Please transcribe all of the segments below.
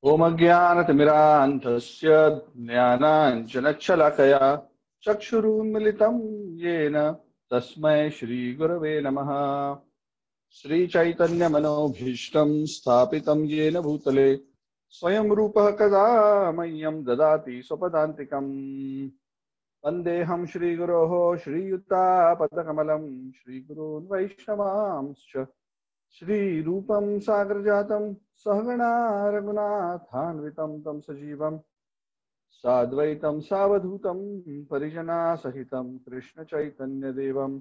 ओम अज्ञानतिमिरान्धस्य ज्ञानाञ्जनशलाकया चक्षुरुन्मिलितं येन तस्मै श्रीगुरवे नमः। श्रीचैतन्यमनोभीष्टं स्थापितं येन भूतले स्वयं रूपः कदा मह्यं ददाति स्वपदान्तिकम्। वन्देऽहं श्रीगुरोः श्रीयुतापदकमलं श्रीगुरून् वैष्णवांश्च श्रीरूपं साग्रजातं सहगणा रघुनाथान्वितं तं सजीवं साद्वैतं सावधूतं परिजनासहितं कृष्णचैतन्यदेवं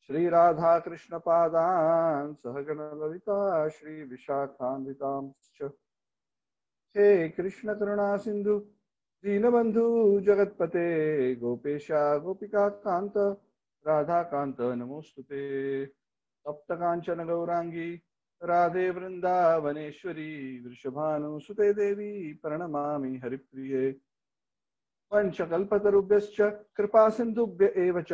श्रीराधाकृष्णपादान् सहगणललिता श्रीविशाखान्वितांश्च। हे कृष्णकरुणा सिन्धु दीनबन्धु जगत्पते गोपेशा गोपिकान्त राधाकान्त नमोस्तुते। तप्तकांचन गौरांगी राधे वृंदावनेश्वरी वृषभानुसुते देवी प्रणमामि हरिप्रिये। पंचकल्पतरुभ्यश्च कृपा सिन्धुभ्य एव च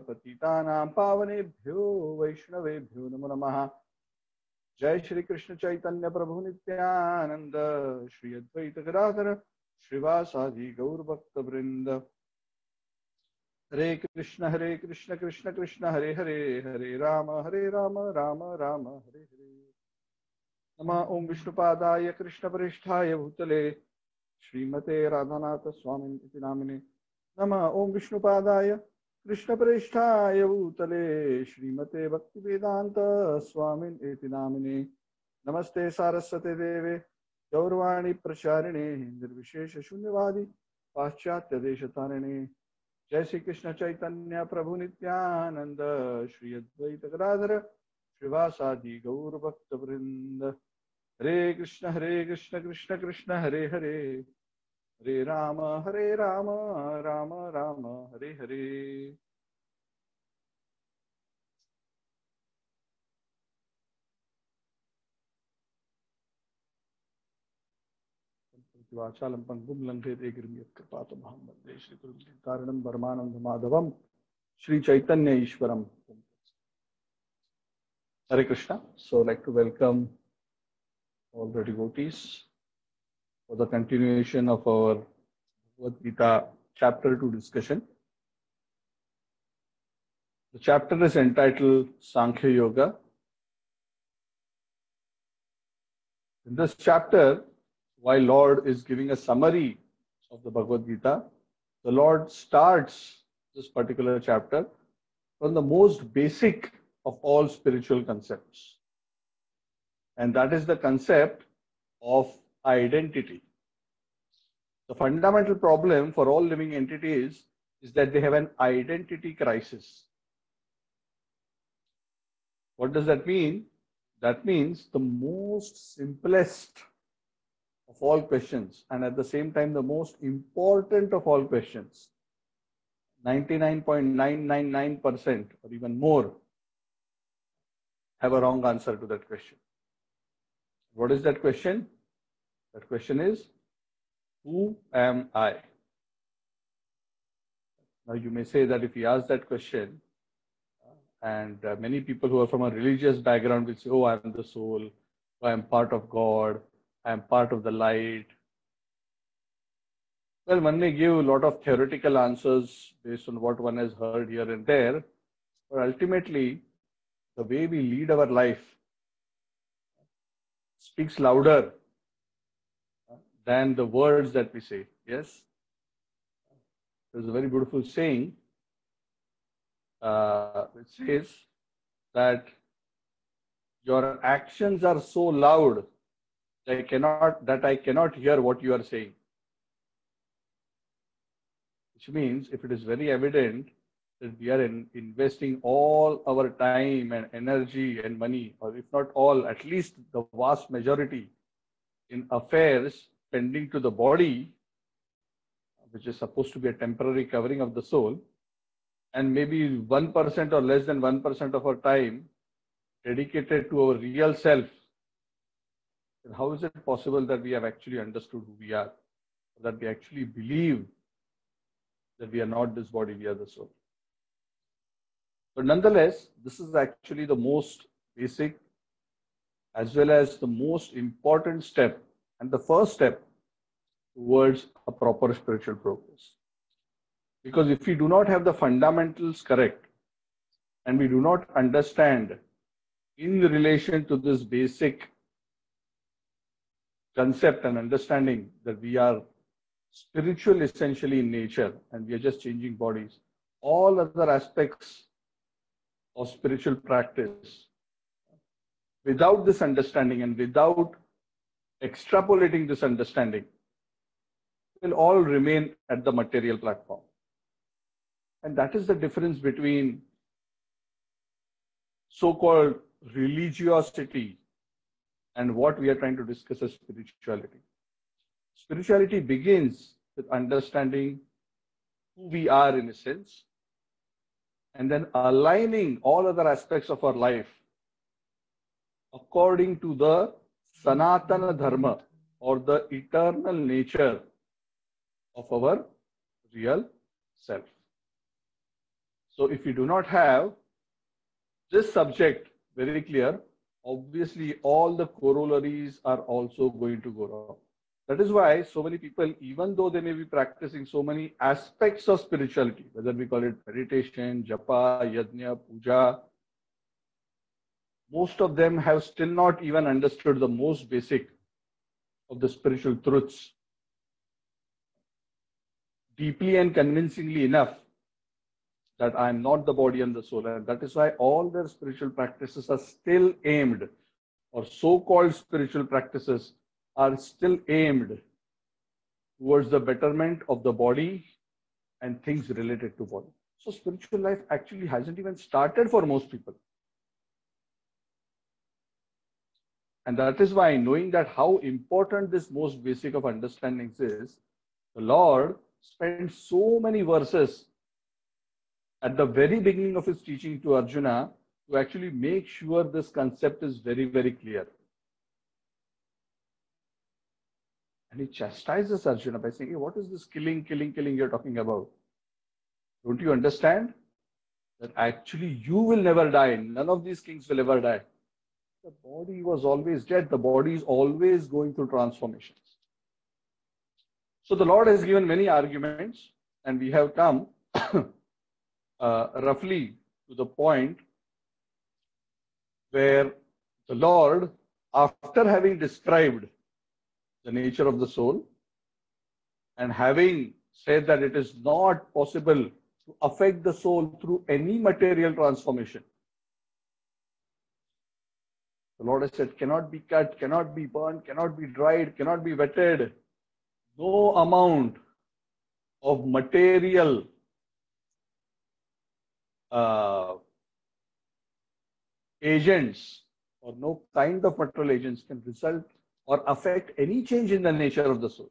पतितानां पावनेभ्यो वैष्णवेभ्यो नमो नमः। जय श्री कृष्ण चैतन्य प्रभु नित्यानंद श्री अद्वैत गदाधर श्रीवासादि गौर भक्त वृंद। हरे कृष्ण कृष्ण कृष्ण हरे हरे, हरे राम राम राम हरे हरे। नमः ओम विष्णुपादाय कृष्णप्रेष्ठाय भूतले श्रीमते राधानाथ स्वामी इति नामिने। नमः ओम विष्णुपादाय कृष्णप्रेष्ठाय भूतले श्रीमते भक्तिवेदांत स्वामी इति नामिने। नमस्ते सारस्वते देवे गौरवाणी प्रचारिणे निर्विशेष शून्यवादी पाश्चात्य देशतारिणे। जय श्री कृष्ण चैतन्य प्रभु नित्यानंद श्री अद्वैत गदाधर श्रीवासादि गौर भक्त वृंद। हरे कृष्ण कृष्ण कृष्ण हरे हरे, हरे राम राम राम हरे हरे। वाचालं पंगुं लंघयते गिरिं यत्कृपातमहं वन्दे श्रीगुरुं कारणं परमानंद माधवम श्री चैतन्य ईश्वरम। Hare Krishna. So I'd like to welcome all the devotees for the continuation of our Bhagavad Gita chapter 2 discussion. The chapter is entitled Sankhya Yoga. In this chapter, while Lord is giving a summary of the Bhagavad Gita, the Lord starts this particular chapter from the most basic of all spiritual concepts. And that is the concept of identity. The fundamental problem for all living entities is that they have an identity crisis. What does that mean? That means the most simplest of all questions, and at the same time the most important of all questions, 99.999% or even more, have a wrong answer to that question. What is that question? That question is, who am I? Now you may say that if you ask that question, and many people who are from a religious background will say, oh, I am the soul, I am part of God, I am part of the light. Well, one may give a lot of theoretical answers based on what one has heard here and there, but ultimately, the way we lead our life speaks louder than the words that we say. Yes? There's a very beautiful saying which says that your actions are so loud that I cannot hear what you are saying. Which means if it is very evident that we are investing all our time and energy and money, or if not all, at least the vast majority, in affairs pending to the body, which is supposed to be a temporary covering of the soul, and maybe 1% or less than 1% of our time dedicated to our real self, then how is it possible that we have actually understood who we are, that we actually believe that we are not this body, we are the soul? But nonetheless, this is actually the most basic as well as the most important step and the first step towards a proper spiritual progress. Because if we do not have the fundamentals correct, and we do not understand in relation to this basic concept and understanding that we are spiritual essentially in nature and we are just changing bodies, all other aspects of spiritual practice, without this understanding and without extrapolating this understanding, will all remain at the material platform. And that is the difference between so-called religiosity and what we are trying to discuss as spirituality. Spirituality begins with understanding who we are in a sense, and then aligning all other aspects of our life according to the Sanatana Dharma, or the eternal nature of our real self. So if we do not have this subject very clear, obviously all the corollaries are also going to go wrong. That is why so many people, even though they may be practicing so many aspects of spirituality, whether we call it meditation, japa, yajna, puja, most of them have still not even understood the most basic of the spiritual truths deeply and convincingly enough that I am not the body and the soul. And that is why all their spiritual practices are still aimed, or so-called spiritual practices are still aimed towards the betterment of the body and things related to body. So spiritual life actually hasn't even started for most people. And that is why, knowing that how important this most basic of understandings is, the Lord spent so many verses at the very beginning of his teaching to Arjuna to actually make sure this concept is very, very clear. And he chastises Arjuna by saying, hey, what is this killing you're talking about? Don't you understand that actually you will never die? None of these kings will ever die. The body was always dead. The body is always going through transformations. So the Lord has given many arguments, and we have come roughly to the point where the Lord, after having described the nature of the soul and having said that it is not possible to affect the soul through any material transformation, the Lord has said, cannot be cut, cannot be burned, cannot be dried, cannot be wetted. No amount of material agents, or no kind of material agents, can result or affect any change in the nature of the soul.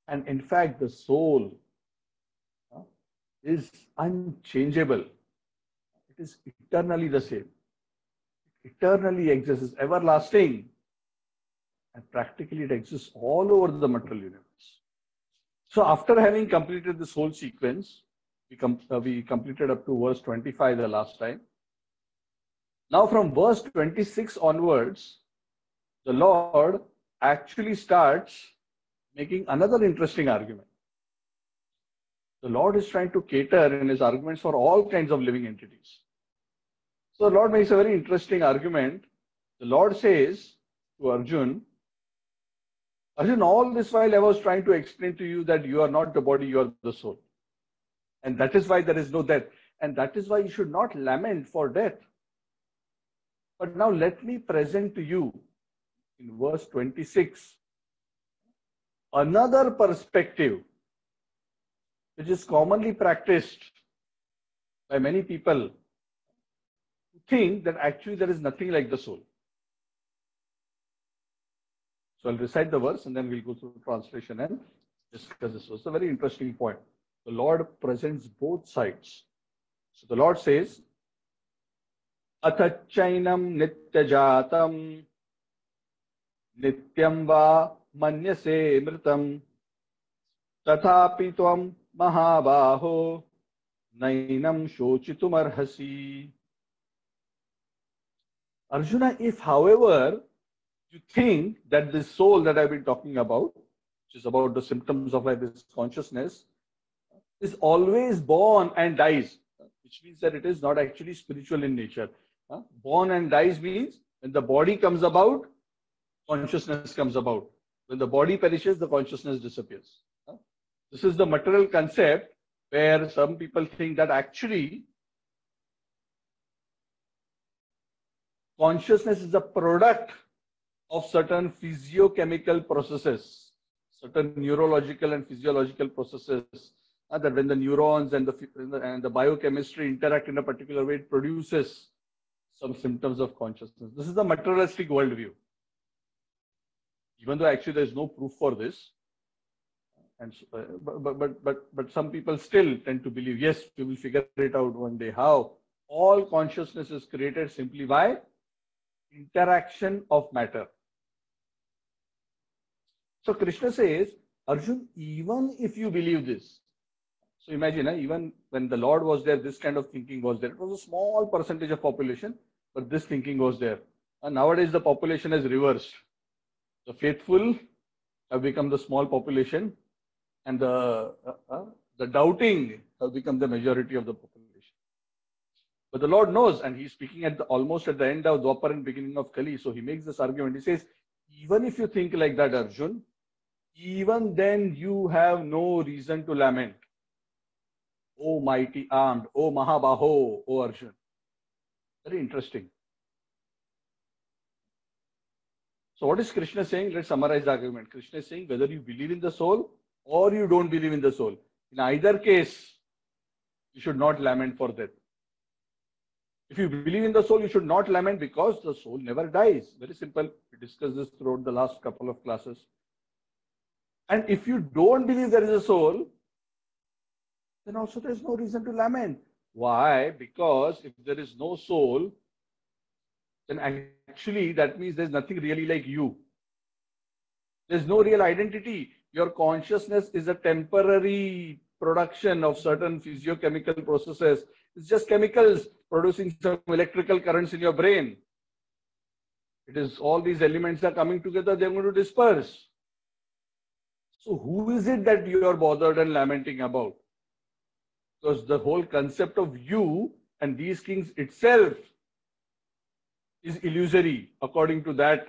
And in fact, the soul is unchangeable. It is eternally the same. It eternally exists, is everlasting. And practically it exists all over the material universe. So after having completed this whole sequence, we completed up to verse 25 the last time. Now from verse 26 onwards, the Lord actually starts making another interesting argument. The Lord is trying to cater in his arguments for all kinds of living entities. So the Lord makes a very interesting argument. The Lord says to Arjun, Arjun, all this while I was trying to explain to you that you are not the body, you are the soul. And that is why there is no death. And that is why you should not lament for death. But now let me present to you in verse 26 another perspective which is commonly practiced by many people who think that actually there is nothing like the soul. So I'll recite the verse and then we'll go through the translation and discuss this. So it's a very interesting point. The Lord presents both sides. So the Lord says, Athachainam nityajatam nityam va manyase mritam tathapi tvam mahabaho nainam shochitum arhasi. Arjuna, if however you think that this soul that I've been talking about, which is about the symptoms of like this consciousness, is always born and dies, which means that it is not actually spiritual in nature. Born and dies means when the body comes about, consciousness comes about. When the body perishes, the consciousness disappears. This is the material concept where some people think that actually consciousness is a product of certain physiochemical processes, certain neurological and physiological processes, that when the neurons and the biochemistry interact in a particular way, it produces some symptoms of consciousness. This is the materialistic worldview. Even though actually there is no proof for this, and but some people still tend to believe, yes, we will figure it out one day. How? All consciousness is created simply by interaction of matter. So Krishna says, Arjun, even if you believe this, so imagine, even when the Lord was there, this kind of thinking was there. It was a small percentage of population, but this thinking was there. And nowadays the population has reversed. The faithful have become the small population, and the doubting have become the majority of the population. But the Lord knows, and He's speaking at almost at the end of Dwapar and beginning of Kali. So He makes this argument. He says, even if you think like that, Arjun, even then you have no reason to lament. O mighty armed, O Mahabaho, O Arjun. Very interesting. So what is Krishna saying? Let's summarize the argument. Krishna is saying whether you believe in the soul or you don't believe in the soul. In either case, you should not lament for death. If you believe in the soul, you should not lament because the soul never dies. Very simple. We discussed this throughout the last couple of classes. And if you don't believe there is a soul, then also there is no reason to lament. Why? Because if there is no soul, then actually that means there's nothing really like you. There's no real identity. Your consciousness is a temporary production of certain physiochemical processes. It's just chemicals producing some electrical currents in your brain. It is all these elements are coming together, they're going to disperse. So who is it that you are bothered and lamenting about? Because the whole concept of you and these things itself is illusory according to that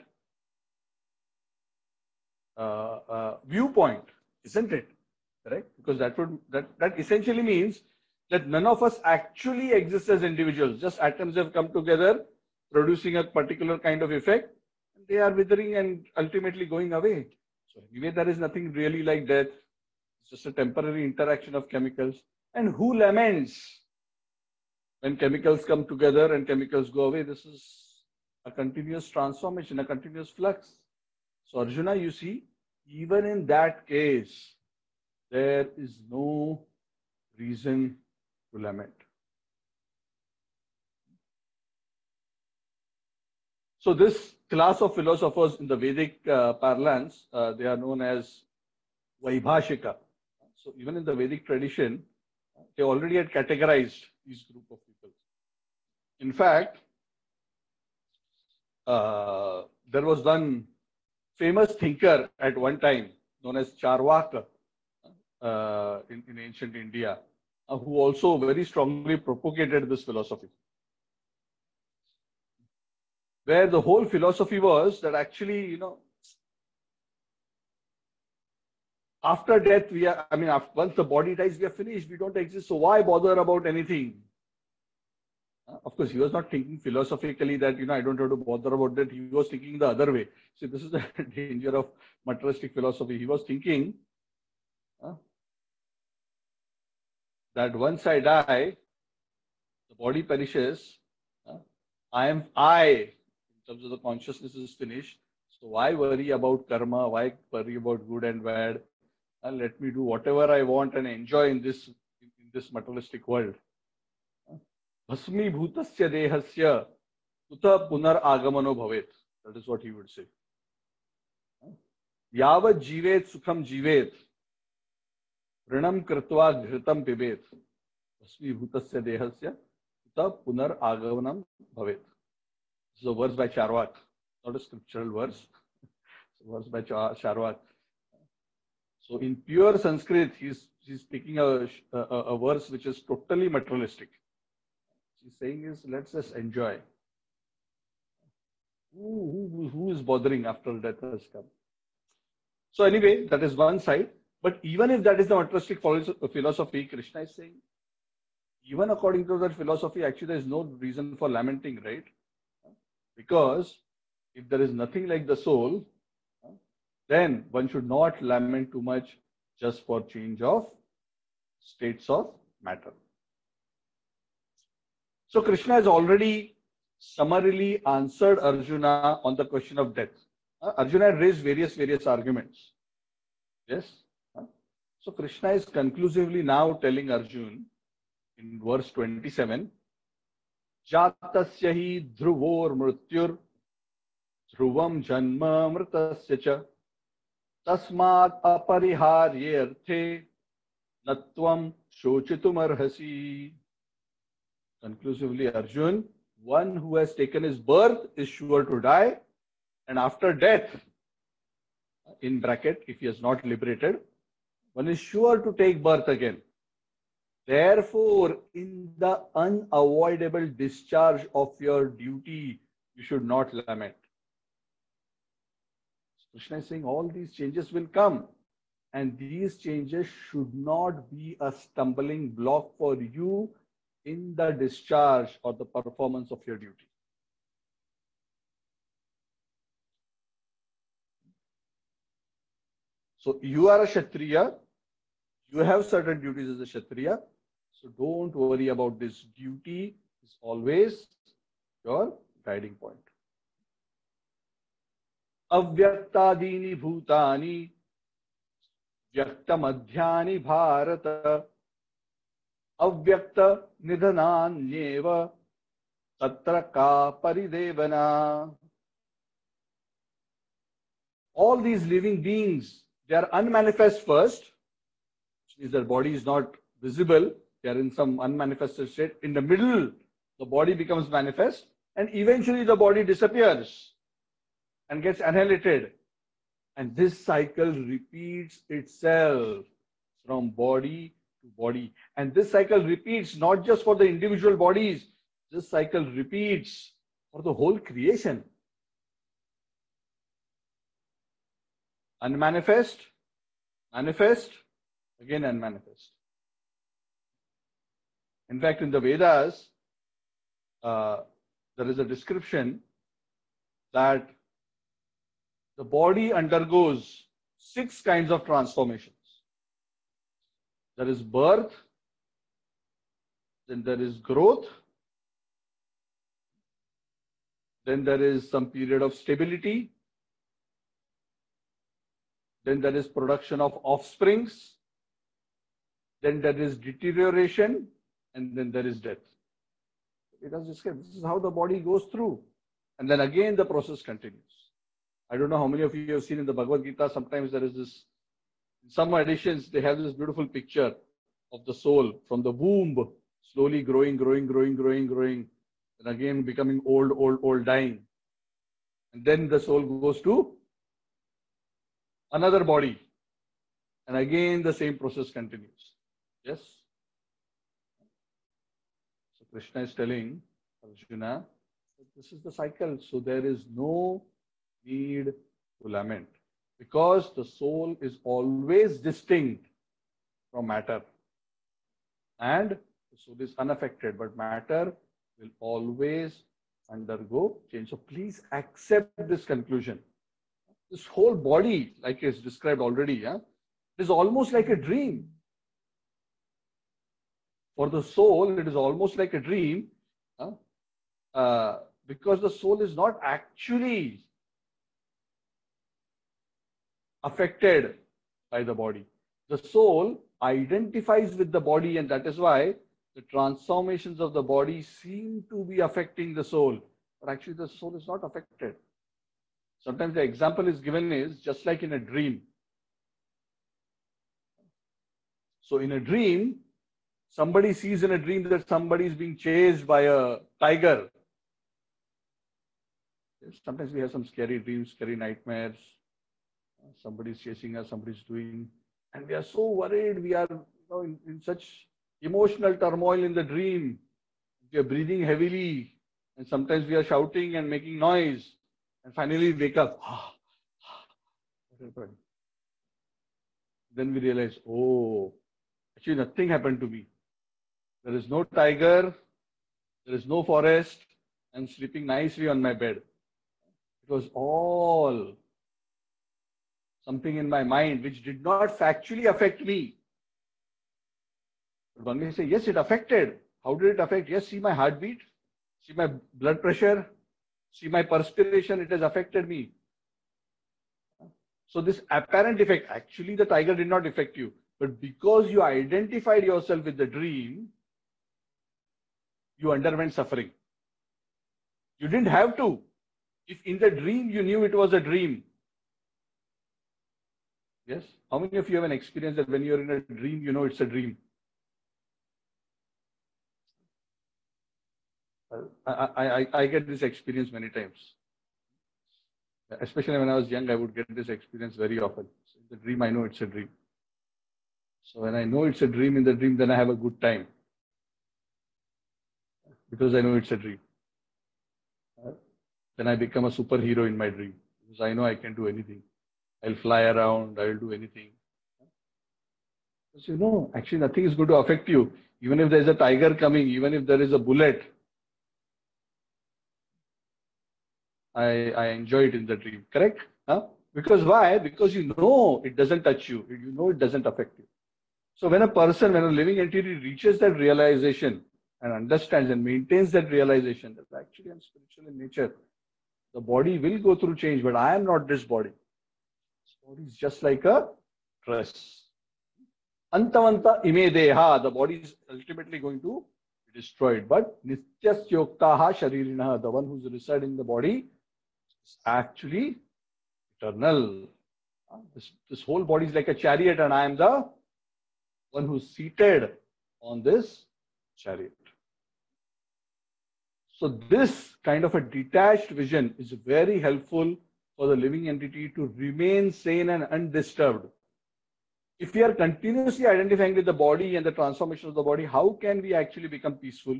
viewpoint, isn't it? Correct? Because that essentially means that none of us actually exist as individuals. Just atoms have come together, producing a particular kind of effect, and they are withering and ultimately going away. So anyway, there is nothing really like death. It's just a temporary interaction of chemicals. And who laments when chemicals come together and chemicals go away? This is a continuous transformation, a continuous flux. So Arjuna, you see, even in that case, there is no reason to lament. So this class of philosophers in the Vedic parlance, they are known as Vaibhashika. So even in the Vedic tradition, they already had categorized these group of people. In fact, there was one famous thinker at one time known as Charvaka in ancient India, who also very strongly propagated this philosophy. Where the whole philosophy was that actually, after death, once the body dies, we are finished. We don't exist. So why bother about anything? Of course, he was not thinking philosophically that, I don't have to bother about that. He was thinking the other way. See, this is the danger of materialistic philosophy. He was thinking that once I die, the body perishes. I, in terms of the consciousness, is finished. So why worry about karma? Why worry about good and bad? Let me do whatever I want and enjoy in this materialistic world. Bhasmi bhutasya dehasya uta punar agamano bhavet. That is what he would say. Yavat jivet sukham jivet rinam kritva ghritam pibet. Bhasmi bhutasya dehasya uta punar agamanam bhavet. This is a verse by Charvak. not a scriptural verse. It's a verse by Charvak. So in pure Sanskrit, he's speaking a verse which is totally materialistic. He's saying is, let's just enjoy. Who is bothering after death has come? So anyway, that is one side. But even if that is the materialistic philosophy, Krishna is saying, even according to that philosophy, actually there is no reason for lamenting, right? Because if there is nothing like the soul, then one should not lament too much just for change of states of matter. So Krishna has already summarily answered Arjuna on the question of death. Arjuna raised various arguments. Yes. So Krishna is conclusively now telling Arjuna in verse 27, Jatasya hi dhruvor mrityur dhruvam janma mritasya cha tasmat apariharyarthe natvam shochitumarhasi. Conclusively, Arjun, one who has taken his birth is sure to die, and after death, in bracket, if he has not liberated, one is sure to take birth again. Therefore, in the unavoidable discharge of your duty, you should not lament. Krishna is saying all these changes will come, and these changes should not be a stumbling block for you in the discharge or the performance of your duty. So you are a Kshatriya, you have certain duties as a Kshatriya, so don't worry about this. Duty is always your guiding point. Avyaktadini bhutani vyaktamadhyani bharata avyakta nidhananyeva tatra ka paridevana. All these living beings, they are unmanifest first, which means their body is not visible. They are in some unmanifested state. In the middle, the body becomes manifest, and eventually the body disappears and gets annihilated. And this cycle repeats itself from body to body. And this cycle repeats not just for the individual bodies, this cycle repeats for the whole creation. Unmanifest, manifest, again unmanifest. In fact, in the Vedas, there is a description that the body undergoes 6 kinds of transformations. There is birth, then there is growth, then there is some period of stability, then there is production of offsprings, then there is deterioration, and then there is death. It has described this is how the body goes through, and then again the process continues. I don't know how many of you have seen in the Bhagavad Gita, sometimes there is this, in some editions, they have this beautiful picture of the soul from the womb, slowly growing, and again becoming old, dying. And then the soul goes to another body, and again the same process continues. Yes? So Krishna is telling Arjuna that this is the cycle, so there is no need to lament, because the soul is always distinct from matter, and the soul is unaffected, but matter will always undergo change. So please accept this conclusion. This whole body, like is described already, is almost like a dream. For the soul, it is almost like a dream, because the soul is not actually affected by the body. The soul identifies with the body, and that is why the transformations of the body seem to be affecting the soul, but actually the soul is not affected. Sometimes the example is given is just like in a dream. So in a dream, somebody sees in a dream that somebody is being chased by a tiger. Sometimes we have some scary dreams, scary nightmares. Somebody's chasing us, somebody's doing, and we are so worried. We are, in such emotional turmoil in the dream. We are breathing heavily, and sometimes we are shouting and making noise, and finally wake up. What happened? Then we realize, oh, actually nothing happened to me. There is no tiger, there is no forest. I'm sleeping nicely on my bed. It was all something in my mind which did not factually affect me. But one may say, yes, it affected. How did it affect? Yes, see my heartbeat, see my blood pressure, see my perspiration, it has affected me. So this apparent effect, actually the tiger did not affect you. But because you identified yourself with the dream, you underwent suffering. You didn't have to. If in the dream you knew it was a dream. Yes? How many of you have an experience that when you're in a dream, you know it's a dream? I get this experience many times. Especially when I was young, I would get this experience very often. So in the dream, I know it's a dream. So when I know it's a dream in the dream, then I have a good time. Because I know it's a dream. Then I become a superhero in my dream. Because I know I can do anything. I'll fly around, I'll do anything. Because actually nothing is going to affect you. Even if there's a tiger coming, even if there is a bullet, I enjoy it in the dream. Correct? Huh? Because why? Because you know it doesn't touch you. You know it doesn't affect you. So when a person, when a living entity reaches that realization and understands and maintains that realization that actually I'm spiritual in nature, the body will go through change, but I am not this body. This body is just like a dress. Antavanta ime deha, the body is ultimately going to be destroyed. But nityas yoktaha sharirinaha, the one who's residing in the body, is actually eternal. This whole body is like a chariot, and I am the one who's seated on this chariot. So this kind of a detached vision is very helpful for the living entity to remain sane and undisturbed. If we are continuously identifying with the body and the transformation of the body, how can we actually become peaceful?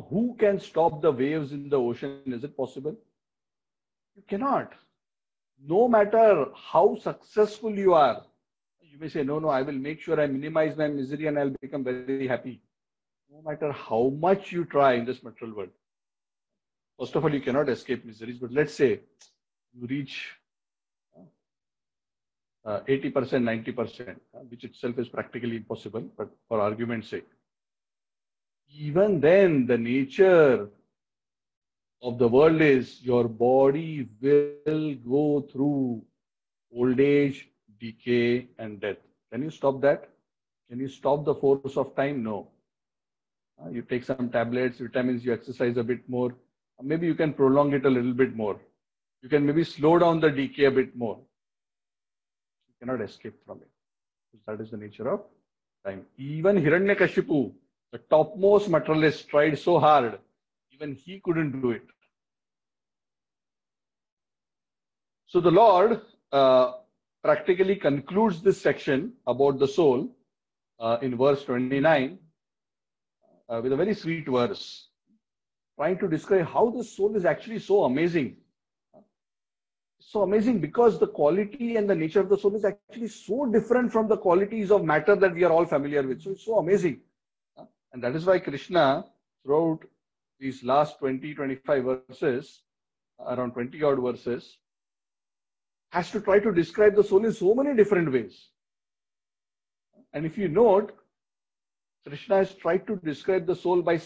Who can stop the waves in the ocean? Is it possible? You cannot. No matter how successful you are, you may say, no, I will make sure I minimize my misery and I'll become very happy. No matter how much you try in this material world. First of all, you cannot escape miseries, but let's say you reach 80%, 90%, which itself is practically impossible, but for argument's sake. Even then, the nature of the world is your body will go through old age, decay, and death. Can you stop that? Can you stop the force of time? No. You take some tablets, vitamins, you exercise a bit more. Maybe you can prolong it a little bit more. You can maybe slow down the decay a bit more. You cannot escape from it. That is the nature of time. Even Hiranyakashipu, the topmost materialist, tried so hard, even he couldn't do it. So the Lord practically concludes this section about the soul in verse 29 with a very sweet verse, trying to describe how the soul is actually so amazing. So amazing because the quality and the nature of the soul is actually so different from the qualities of matter that we are all familiar with. So it's so amazing. And that is why Krishna, throughout these last 20, 25 verses, around 20 odd verses, has to try to describe the soul in so many different ways. And if you note, Krishna has tried to describe the soul by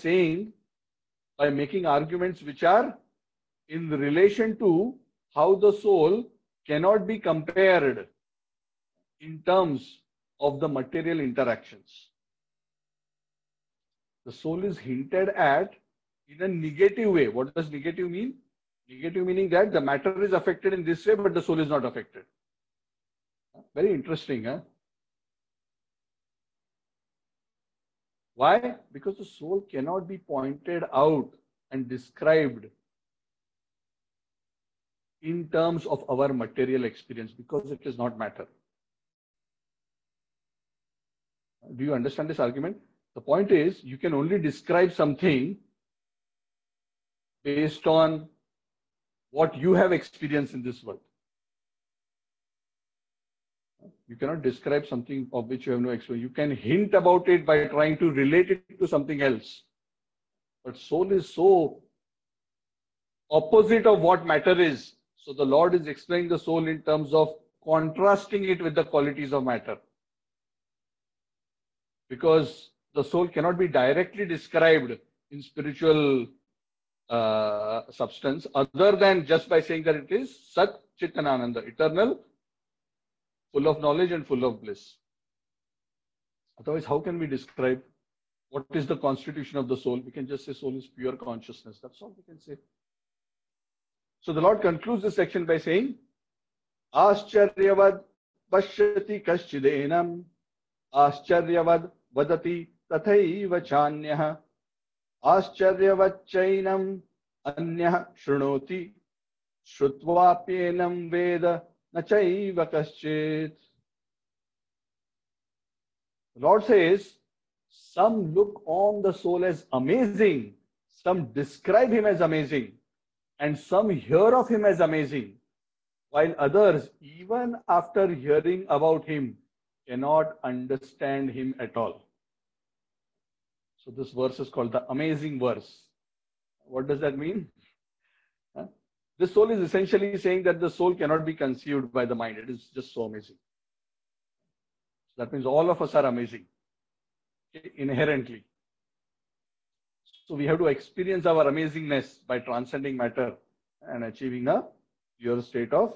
making arguments which are in relation to how the soul cannot be compared in terms of the material interactions. The soul is hinted at in a negative way. What does negative mean? Negative meaning that the matter is affected in this way, but the soul is not affected. Very interesting, huh? Why? Because the soul cannot be pointed out and described in terms of our material experience, because it is not matter. Do you understand this argument? The point is, you can only describe something based on what you have experienced in this world. You cannot describe something of which you have no experience. You can hint about it by trying to relate it to something else. But soul is so opposite of what matter is. So the Lord is explaining the soul in terms of contrasting it with the qualities of matter. Because the soul cannot be directly described in spiritual substance other than just by saying that it is Sat Chit and Ananda, eternal, full of knowledge and full of bliss. Otherwise, how can we describe what is the constitution of the soul? We can just say soul is pure consciousness. That's all we can say. So the Lord concludes this section by saying, Ascharyavad pashyati kaschidenam, Ascharyavad vadati tathaiva chanyah, Ascharyavat chainam anyah shrunoti, Shrutvapyenam veda nachaiva kaschit. The Lord says, some look on the soul as amazing, some describe him as amazing, and some hear of him as amazing, while others, even after hearing about him, cannot understand him at all. So this verse is called the amazing verse. What does that mean? The soul is essentially saying that the soul cannot be conceived by the mind. It is just so amazing. That means all of us are amazing, inherently. So we have to experience our amazingness by transcending matter and achieving a pure state of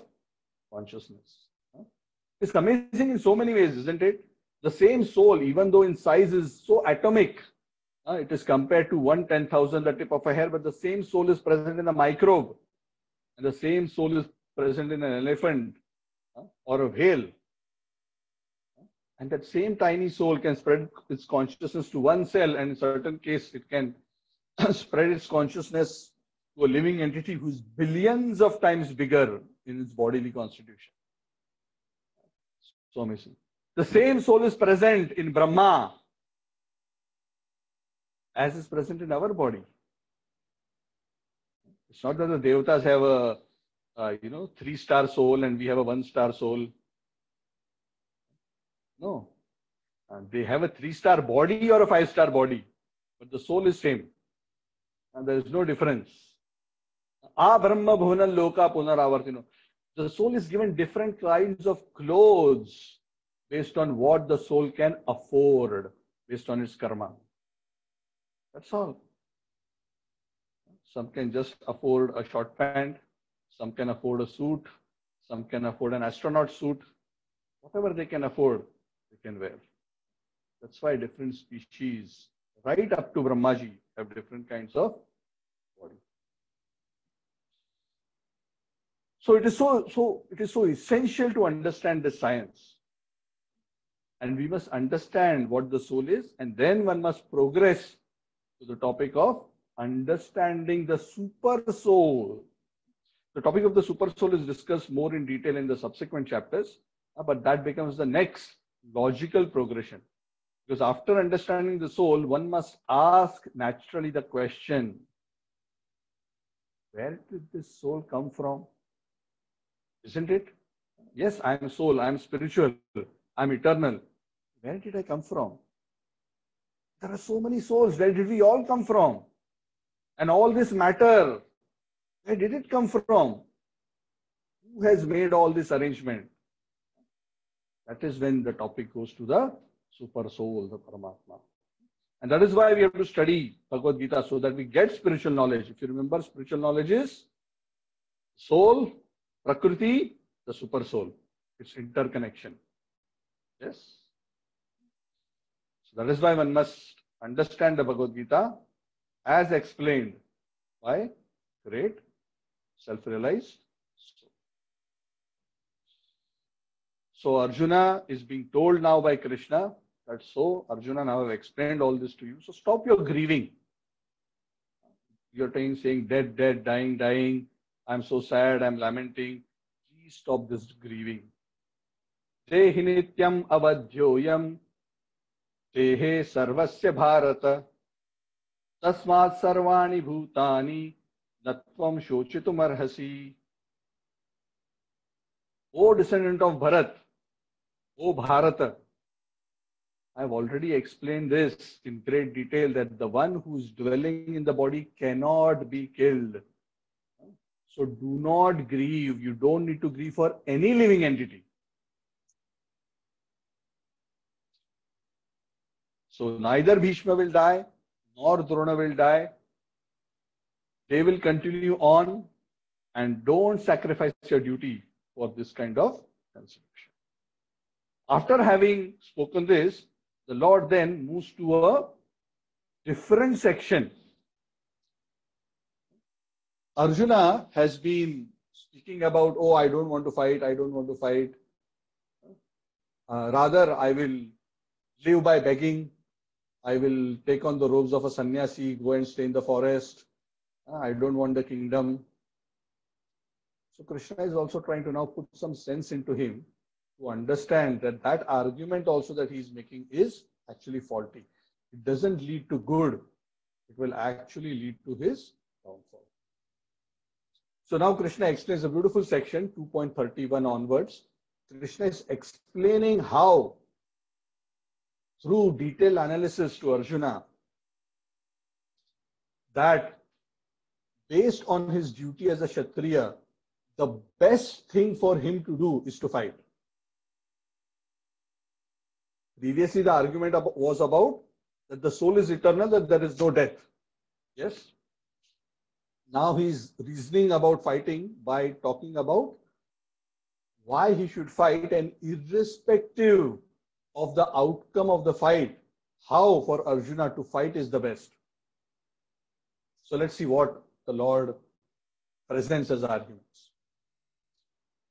consciousness. It's amazing in so many ways, isn't it? The same soul, even though in size is so atomic, it is compared to 1/10,000 the tip of a hair, but the same soul is present in a microbe, and the same soul is present in an elephant or a whale. And that same tiny soul can spread its consciousness to one cell, and in certain case, it can spread its consciousness to a living entity who is billions of times bigger in its bodily constitution. So amazing. The same soul is present in Brahma as is present in our body. It's not that the Devatas have a 3-star soul and we have a 1-star soul. No. They have a 3-star body or a 5-star body, but the soul is same. And there is no difference. A Brahma Bhuvanam Loka Punaravartino. The soul is given different kinds of clothes based on what the soul can afford, based on its karma. That's all. Some can just afford a short pant, some can afford a suit, some can afford an astronaut suit. Whatever they can afford, they can wear. That's why different species, right up to Brahmaji, have different kinds of body. So it is so essential to understand the science. And we must understand what the soul is, and then one must progress to the topic of understanding the super soul. The topic of the super soul is discussed more in detail in the subsequent chapters, but that becomes the next logical progression. Because after understanding the soul, one must ask naturally the question, where did this soul come from? Isn't it? Yes, I am soul, I am spiritual, I am eternal. Where did I come from? There are so many souls. Where did we all come from? And all this matter, where did it come from? Who has made all this arrangement? That is when the topic goes to the super soul, the Paramatma. And that is why we have to study Bhagavad Gita, so that we get spiritual knowledge. If you remember, spiritual knowledge is soul, Prakriti, the super soul. It's interconnection. Yes. So that is why one must understand the Bhagavad Gita as explained by great self-realized soul. So Arjuna is being told now by Krishna that so Arjuna, now have explained all this to you. So stop your grieving. you're saying dead, dead, dying, dying. I'm so sad, I'm lamenting. Please stop this grieving. Dehi nityam avadhyoyam dehe sarvasya bharata tasmat sarvani bhutani natvam shochitum arhasi. O descendant of Bharat, O Bharata, I have already explained this in great detail that the one who is dwelling in the body cannot be killed. So do not grieve. You don't need to grieve for any living entity. So neither Bhishma will die, nor Drona will die. They will continue on, and don't sacrifice your duty for this kind of consideration. After having spoken this, the Lord then moves to a different section. Arjuna has been speaking about, oh, I don't want to fight, I don't want to fight. Rather, I will live by begging. I will take on the robes of a sannyasi, go and stay in the forest. I don't want the kingdom. So Krishna is also trying to now put some sense into him to understand that that argument also that he is making is actually faulty. It doesn't lead to good. It will actually lead to his downfall. So now Krishna explains a beautiful section, 2.31 onwards. Krishna is explaining how, through detailed analysis to Arjuna, that based on his duty as a Kshatriya, the best thing for him to do is to fight. Previously, the argument was about that the soul is eternal, that there is no death. Yes? Now he's reasoning about fighting by talking about why he should fight, and irrespective of the outcome of the fight, how for Arjuna to fight is the best. So let's see what the Lord presents as arguments.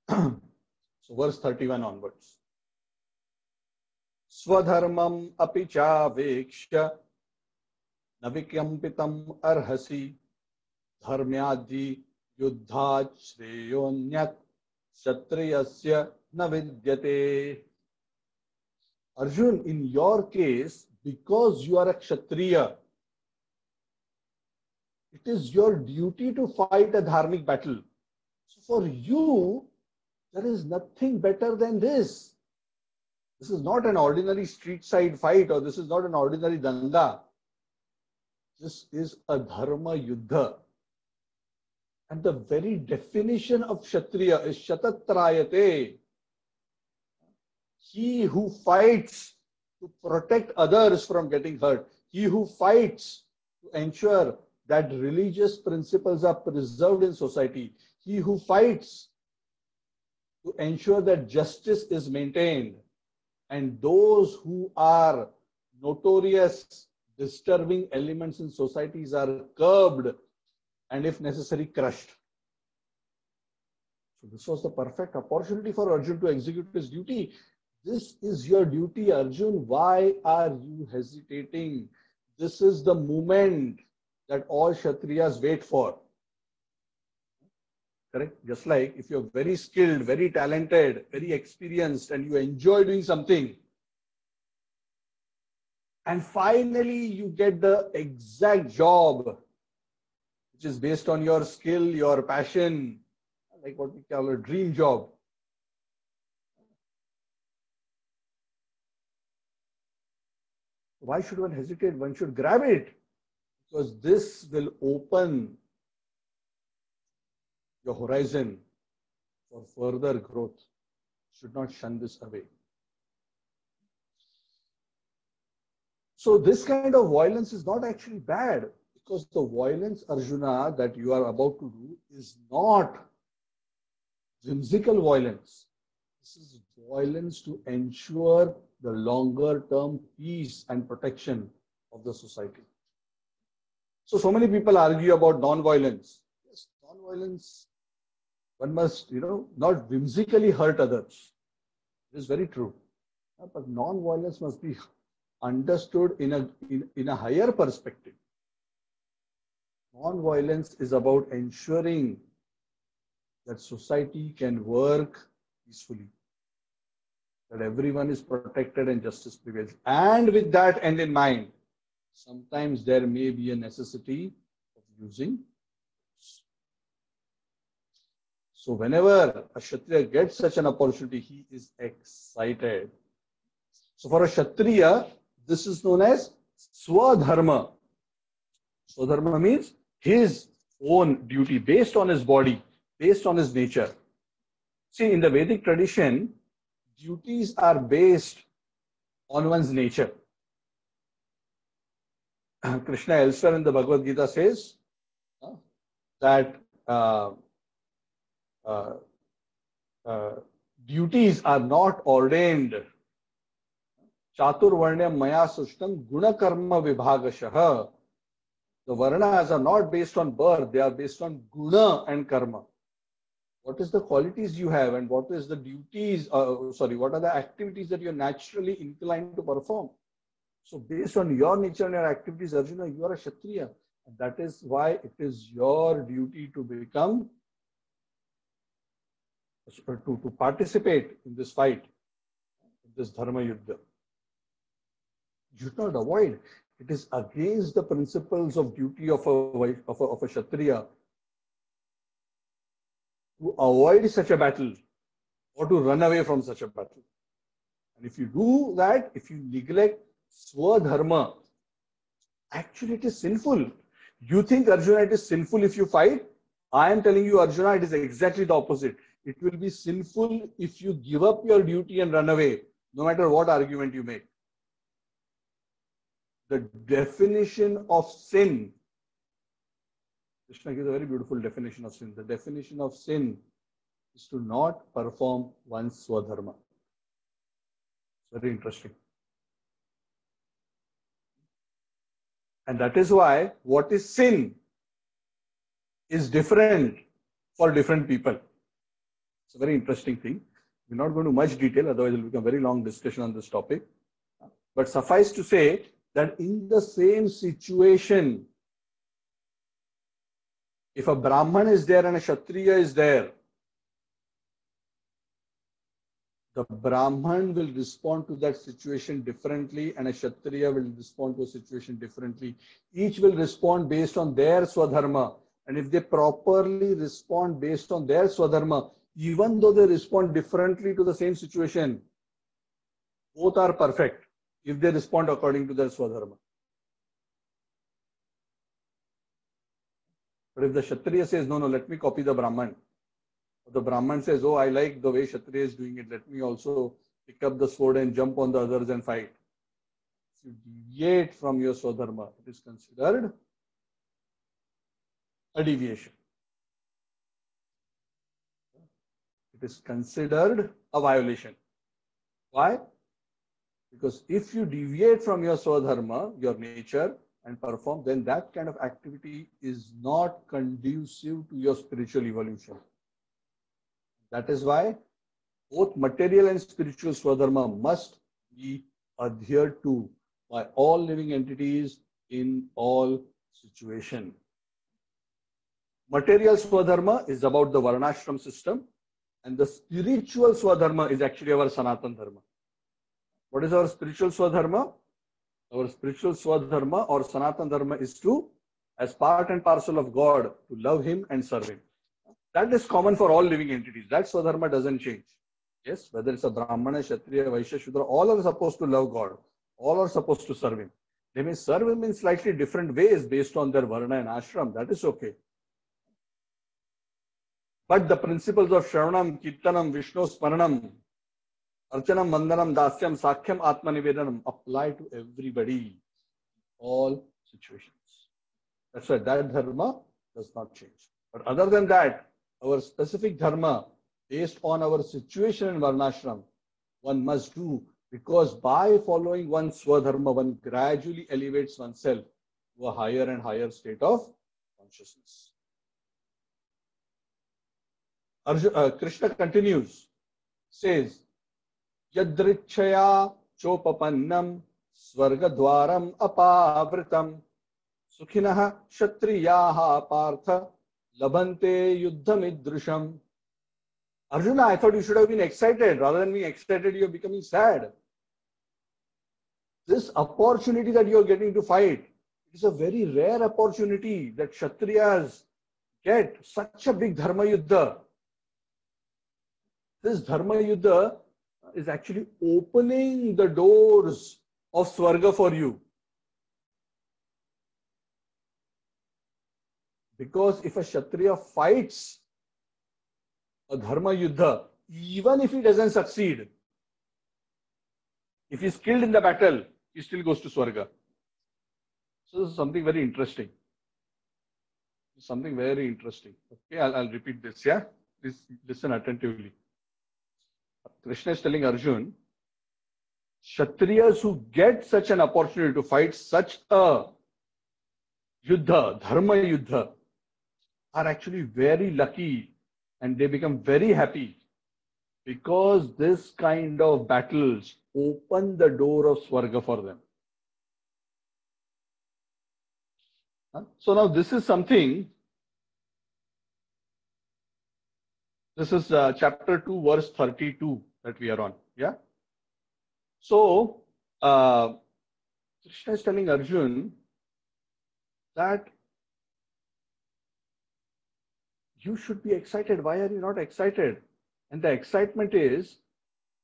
So verse 31 onwards. Swadharmam api chaveksha navikyampitam arhasi dharmyadi yuddhat shreyonyat kshatriyasya navidyate. Arjun, in your case, because you are a Kshatriya, it is your duty to fight a dharmic battle. So for you, there is nothing better than this. This is not an ordinary street side fight, or this is not an ordinary danga. This is a dharma yuddha. And the very definition of Kshatriya is shatatrayate. He who fights to protect others from getting hurt. He who fights to ensure that religious principles are preserved in society. He who fights to ensure that justice is maintained. And those who are notorious disturbing elements in societies are curbed and, if necessary, crushed. So this was the perfect opportunity for Arjun to execute his duty. This is your duty, Arjun. Why are you hesitating? This is the moment that all Kshatriyas wait for. Correct? Just like if you're very skilled, very talented, very experienced, and you enjoy doing something, and finally you get the exact job which is based on your skill, your passion, like what we call a dream job. Why should one hesitate? One should grab it, because this will open your horizon for further growth. Should not shun this away. So this kind of violence is not actually bad, because the violence, Arjuna, that you are about to do is not whimsical violence. This is violence to ensure the longer term peace and protection of the society. So many people argue about non-violence. Yes, non-violence, one must, not whimsically hurt others. It is very true. But non-violence must be understood in a higher perspective. Non-violence is about ensuring that society can work peacefully, that everyone is protected and justice prevails. And with that end in mind, sometimes there may be a necessity of using. So whenever a Kshatriya gets such an opportunity, he is excited. So for a Kshatriya, this is known as Swadharma. Swadharma means his own duty based on his body, based on his nature. See, in the Vedic tradition, duties are based on one's nature. Krishna elsewhere in the Bhagavad Gita says that duties are not ordained. Chaturvarnyam maya sushtam guna karma vibhagashah. The varnas are not based on birth, they are based on guna and karma. What is the qualities you have and what is the duties, what are the activities that you're naturally inclined to perform? So based on your nature and your activities, Arjuna, you are a Kshatriya. And that is why it is your duty to become, to participate in this fight, in this Dharma Yuddha. You should not avoid. It is against the principles of duty of a Kshatriya to avoid such a battle or to run away from such a battle. And if you do that, if you neglect Swadharma, actually it is sinful. You think, Arjuna, it is sinful if you fight? I am telling you, Arjuna, it is exactly the opposite. It will be sinful if you give up your duty and run away, no matter what argument you make. The definition of sin, Krishna gives a very beautiful definition of sin. The definition of sin is to not perform one's Swadharma. Very interesting. And that is why what is sin is different for different people. It's a very interesting thing. We're not going to much detail, otherwise it will become a very long discussion on this topic. But suffice to say that in the same situation, if a Brahman is there and a Kshatriya is there, the Brahman will respond to that situation differently and a Kshatriya will respond to a situation differently. Each will respond based on their Swadharma. And if they properly respond based on their Swadharma, even though they respond differently to the same situation, both are perfect if they respond according to their Swadharma. But if the Kshatriya says, no, let me copy the Brahman. Or the Brahman says, oh, I like the way Kshatriya is doing it. Let me also pick up the sword and jump on the others and fight. If you deviate from your Swadharma, it is considered a deviation. It is considered a violation. Why? Because if you deviate from your Swadharma, your nature, and perform, then that kind of activity is not conducive to your spiritual evolution. That is why both material and spiritual Swadharma must be adhered to by all living entities in all situations. Material Swadharma is about the Varnashram system, and the spiritual Swadharma is actually our Sanatan Dharma. What is our spiritual Swadharma? Our spiritual Swadharma or Sanatan Dharma is to, as part and parcel of God, to love Him and serve Him. That is common for all living entities. That Swadharma doesn't change. Yes, whether it's a Brahmana, Kshatriya, Vaishya, Shudra, all are supposed to love God. All are supposed to serve Him. They may serve Him in slightly different ways based on their Varna and Ashram. That is okay. But the principles of Shravanam, Kirtanam, Vishnu Smaranam, Archanam, Vandanam, Dasyam, Sakhyam, Atmanivedanam apply to everybody, all situations. That's why that dharma does not change. But other than that, our specific dharma, based on our situation in Varnashram, one must do, because by following one's Swadharma, one gradually elevates oneself to a higher and higher state of consciousness. Krishna continues, says, Yadrichaya chopapannam swargadwaram apavritam Sukhinah Kshatriyaha Partha Labhante Yuddhamidrusham. Arjuna, I thought you should have been excited. Rather than being excited, you're becoming sad. This opportunity that you're getting to fight is a very rare opportunity that Kshatriyas get. Such a big Dharma Yuddha. This Dharma Yuddha is actually opening the doors of Swarga for you. Because if a Kshatriya fights a Dharma Yuddha, even if he doesn't succeed, if he's killed in the battle, he still goes to Swarga. So this is something very interesting. Something very interesting. Okay, I'll repeat this, yeah? Please listen attentively. Krishna is telling Arjun, Kshatriyas who get such an opportunity to fight such a Yuddha, Dharma Yuddha, are actually very lucky and they become very happy because this kind of battles open the door of Swarga for them. So now this is something, this is chapter 2 verse 32 that we are on. Yeah. So Krishna is telling Arjun that you should be excited. Why are you not excited? And the excitement is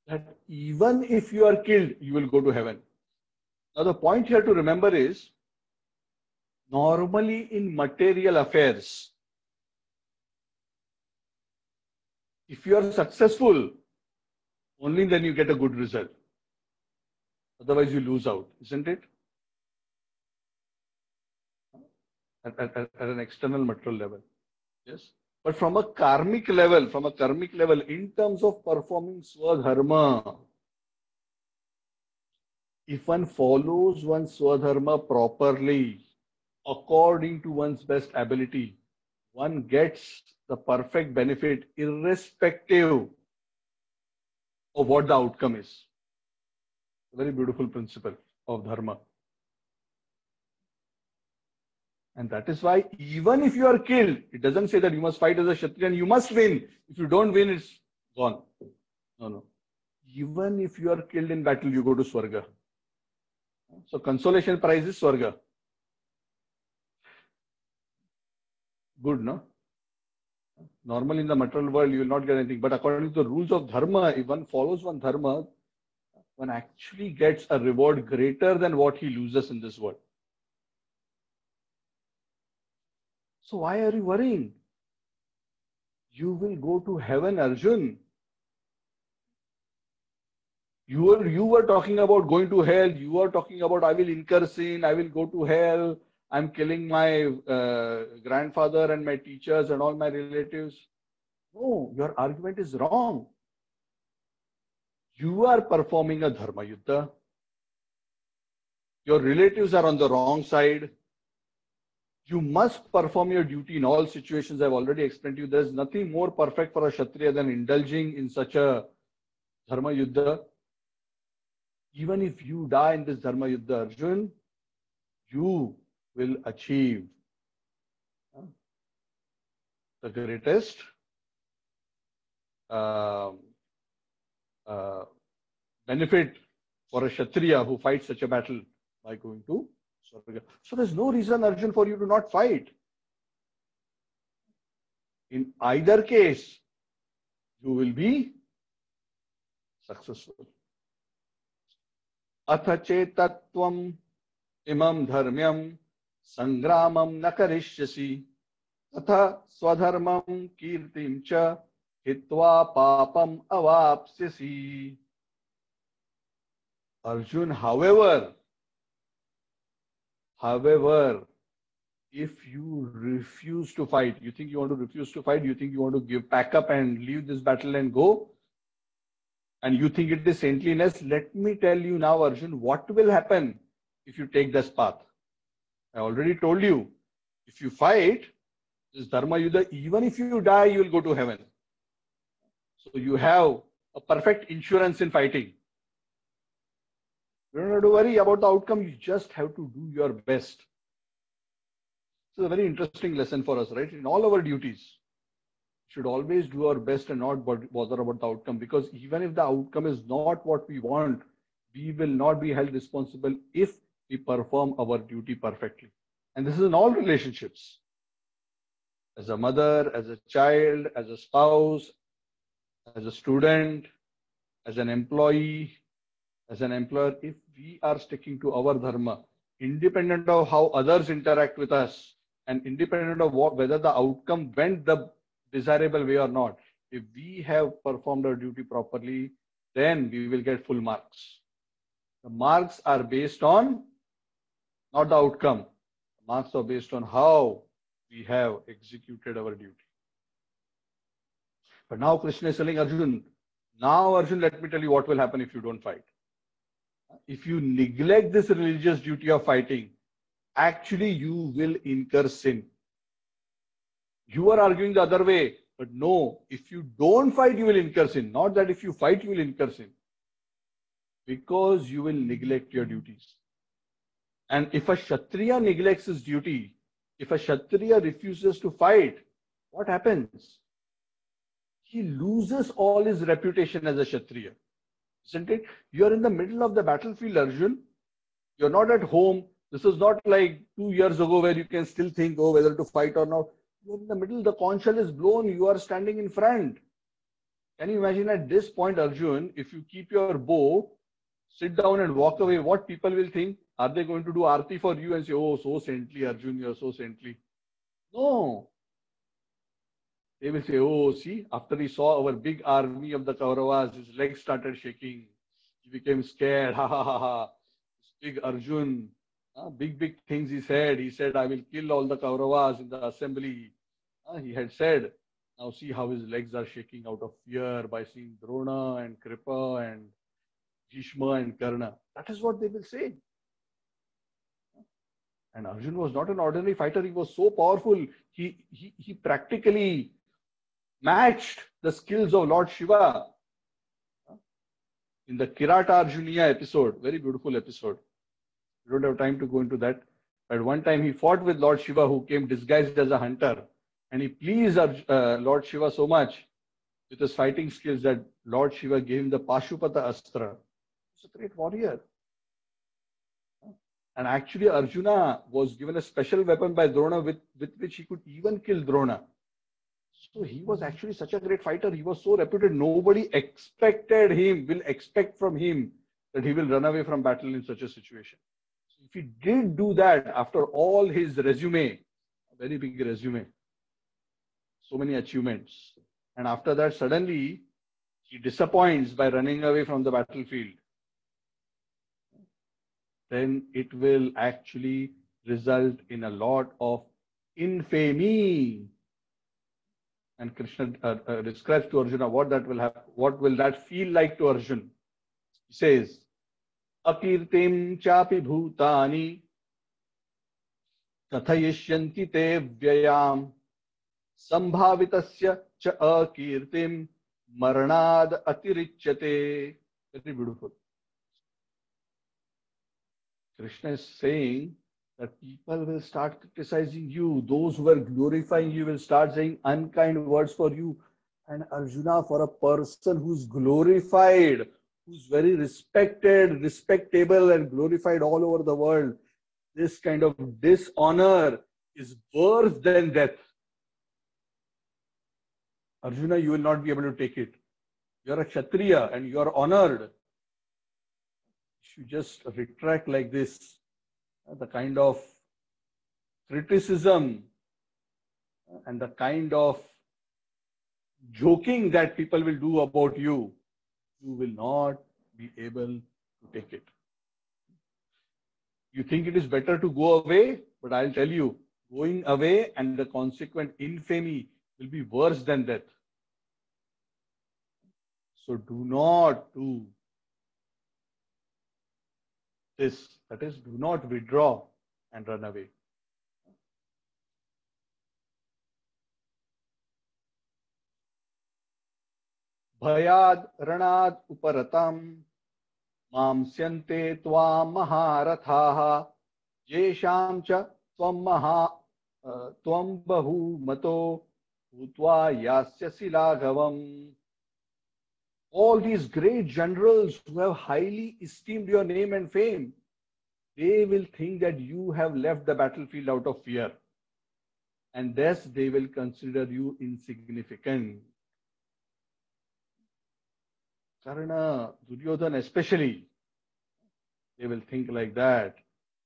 that even if you are killed, you will go to heaven. Now the point here to remember is, normally in material affairs, if you are successful, only then you get a good result. Otherwise you lose out, isn't it? At an external material level. Yes. But from a karmic level, in terms of performing Swadharma, if one follows one's Swadharma properly, according to one's best ability, one gets the perfect benefit irrespective of what the outcome is. A very beautiful principle of Dharma. And that is why even if you are killed, it doesn't say that you must fight as a Kshatriya and you must win. If you don't win, it's gone. No. Even if you are killed in battle, you go to Swarga. So consolation prize is Swarga. Good, no? Normally in the material world, you will not get anything. But according to the rules of Dharma, if one follows one Dharma, one actually gets a reward greater than what he loses in this world. So why are you worrying? You will go to heaven, Arjun. You were talking about going to hell. You are talking about I will incur sin, I will go to hell. I'm killing my grandfather and my teachers and all my relatives. No, your argument is wrong. You are performing a Dharma Yuddha. Your relatives are on the wrong side. You must perform your duty in all situations. I've already explained to you. There's nothing more perfect for a Kshatriya than indulging in such a Dharma Yuddha. Even if you die in this Dharma Yuddha, Arjun, you will achieve the greatest benefit for a Kshatriya who fights such a battle by going to Swarga. So there's no reason, Arjun, for you to not fight. In either case, you will be successful. Atha chetatvam imam dharmyam sangramam nakarishyasi atha swadharmam kirtim cha hitva papam avapsyasi. Arjun, however, if you refuse to fight, you think you want to refuse to fight, you think you want to pack up and leave this battle and go, and you think it is saintliness, let me tell you now, Arjun, what will happen if you take this path. I already told you, if you fight this Dharma Yuddha, even if you die, you will go to heaven. So you have a perfect insurance in fighting. You don't have to worry about the outcome. You just have to do your best. This is a very interesting lesson for us, right? In all our duties, we should always do our best and not bother about the outcome, because even if the outcome is not what we want, we will not be held responsible if we perform our duty perfectly. And this is in all relationships. As a mother, as a child, as a spouse, as a student, as an employee, as an employer, if we are sticking to our dharma, independent of how others interact with us, and independent of whether the outcome went the desirable way or not, if we have performed our duty properly, then we will get full marks. The marks are based on not the outcome. The marks are based on how we have executed our duty. But now Krishna is telling Arjun, now Arjun, let me tell you what will happen if you don't fight. If you neglect this religious duty of fighting, actually you will incur sin. You are arguing the other way, but no, if you don't fight, you will incur sin. Not that if you fight, you will incur sin. Because you will neglect your duties. And if a Kshatriya neglects his duty, if a Kshatriya refuses to fight, what happens? He loses all his reputation as a Kshatriya. Isn't it? You're in the middle of the battlefield, Arjun. You're not at home. This is not like 2 years ago where you can still think, oh, whether to fight or not. You're in the middle. The conch shell is blown. You are standing in front. Can you imagine at this point, Arjun, if you keep your bow, sit down and walk away, what people will think? Are they going to do arti for you and say, oh, so saintly, Arjun, you're so saintly? No. They will say, oh, see, after he saw our big army of the Kauravas, his legs started shaking. He became scared. Ha ha ha ha. This big Arjun, big things he said. He said, I will kill all the Kauravas in the assembly. He had said, now see how his legs are shaking out of fear by seeing Drona and Kripa and Bhishma and Karna. That is what they will say. And Arjun was not an ordinary fighter. He was so powerful. He practically matched the skills of Lord Shiva. In the Kirata Arjuniya episode, very beautiful episode. We don't have time to go into that. But one time he fought with Lord Shiva, who came disguised as a hunter. And he pleased Lord Shiva so much with his fighting skills that Lord Shiva gave him the Pashupata Astra. He's a great warrior. And actually Arjuna was given a special weapon by Drona with which he could even kill Drona. So he was actually such a great fighter. He was so reputed. Nobody will expect from him that he will run away from battle in such a situation. So if he did do that after all his resume, a very big resume, so many achievements, and after that suddenly he disappoints by running away from the battlefield, then it will actually result in a lot of infamy. And Krishna describes to Arjuna what that will happen. What will that feel like to Arjun? He says, Akirtim chapi bhutani kathayishyanti te vyayam sambhavitasya cha akirtim maranad atirichyate. Very beautiful. Krishna is saying that people will start criticizing you. Those who are glorifying you will start saying unkind words for you. And Arjuna, for a person who's glorified, who's very respected, respectable and glorified all over the world, this kind of dishonor is worse than death. Arjuna, you will not be able to take it. You're a Kshatriya and you're honored. You just retract like this. The kind of criticism and the kind of joking that people will do about you, you will not be able to take it. You think it is better to go away, but I'll tell you, going away and the consequent infamy will be worse than death. So do not do this. That is, do not withdraw and run away. Bhayad ranad uparatam mamsyante tvam maharathaha yesham cha tvam Tvam bahu mato bhutva yasyasi laghavam. All these great generals who have highly esteemed your name and fame, they will think that you have left the battlefield out of fear. And thus they will consider you insignificant. Karna, Duryodhana especially, they will think like that,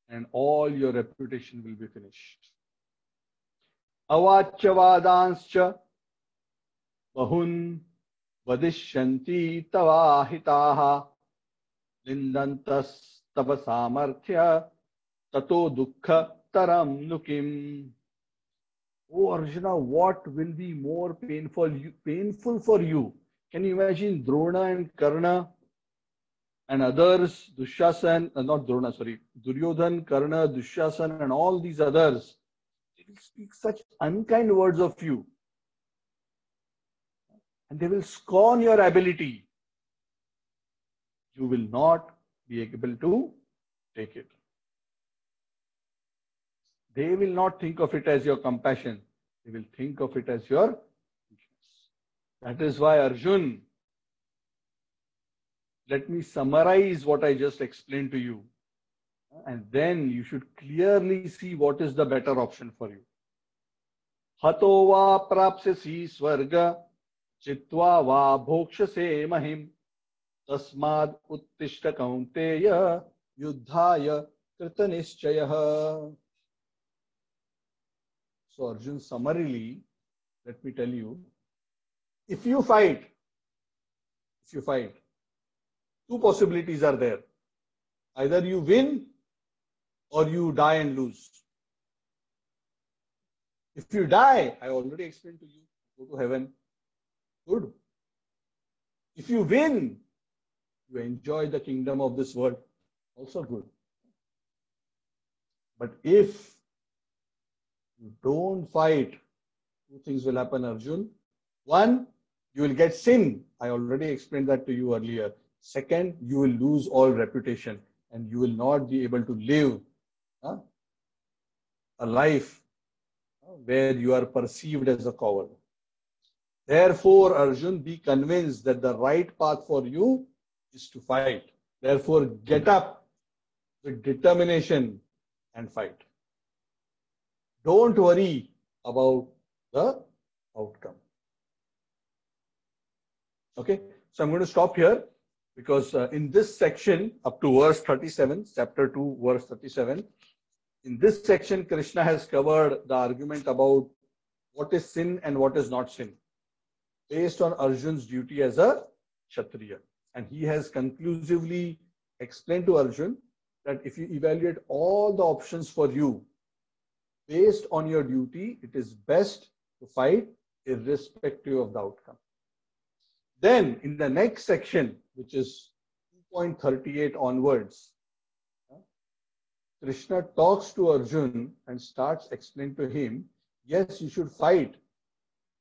and all your reputation will be finished. Avachavaadanscha bahun vadishyanti tavahitaha lindantas tava samarthya tato dukkha taram nukim. Oh Arjuna, what will be more painful for you? Can you imagine Drona and Karna and others, Dushyasan, not Drona, sorry, Duryodhan, Karna, Dushyasan, and all these others, they will speak such unkind words of you. And they will scorn your ability. You will not be able to take it. They will not think of it as your compassion. They will think of it as your weakness. That is why Arjun, let me summarize what I just explained to you. And then you should clearly see what is the better option for you. Hato va prapsyasi swarga chitva va bhokshase mahim tasmad uttishta kaunteya yuddhaya krita nischayah. So Arjun, summarily, let me tell you, if you fight, two possibilities are there. Either you win or you die and lose. If you die, I already explained to you, go to heaven. Good. If you win, you enjoy the kingdom of this world. Also good. But if you don't fight, two things will happen, Arjun. One, you will get sin. I already explained that to you earlier. Second, you will lose all reputation and you will not be able to live a life where you are perceived as a coward. Therefore, Arjun, be convinced that the right path for you is to fight. Therefore, get up with determination and fight. Don't worry about the outcome. Okay, so I'm going to stop here because in this section, up to verse 37, chapter 2, verse 37, in this section, Krishna has covered the argument about what is sin and what is not sin, based on Arjun's duty as a Kshatriya. And he has conclusively explained to Arjun that if you evaluate all the options for you, based on your duty, it is best to fight irrespective of the outcome. Then in the next section, which is 2.38 onwards, Krishna talks to Arjun and starts explaining to him, yes, you should fight,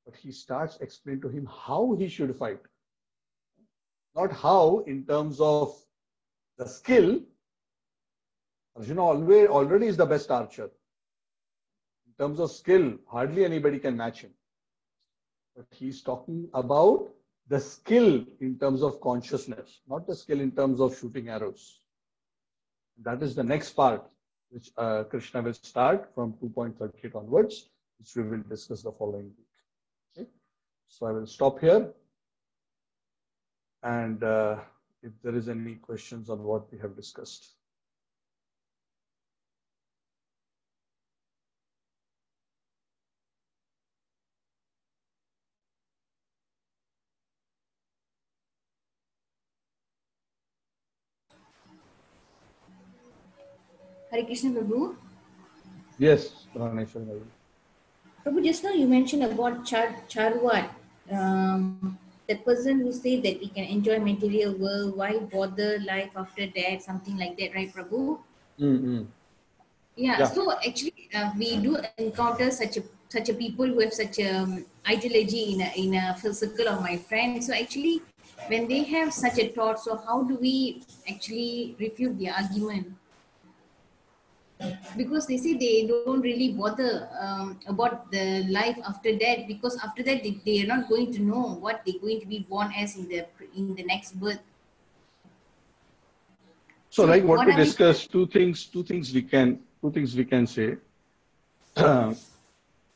but he starts explaining to him how he should fight. Not how in terms of the skill. Arjuna already is the best archer. In terms of skill, hardly anybody can match him. But he's talking about the skill in terms of consciousness, not the skill in terms of shooting arrows. That is the next part, which Krishna will start from 2.38 onwards, which we will discuss the following week. Okay? So I will stop here. And if there is any questions on what we have discussed. Hare Krishna, Prabhu. Yes, Praneshwar. Prabhu, just now you mentioned about Charvat. That person who said that we can enjoy material world, why bother life after death, something like that, right, Prabhu? Mm-hmm. Yeah. So actually, we do encounter such a people who have such a ideology in a circle of my friends. So actually, when they have such a thought, so how do we actually refute the argument? Because they say they don't really bother about the life after that, because after that they are not going to know what they're going to be born as in the next birth. So, So like what what we I mean, discussed, two things we can say.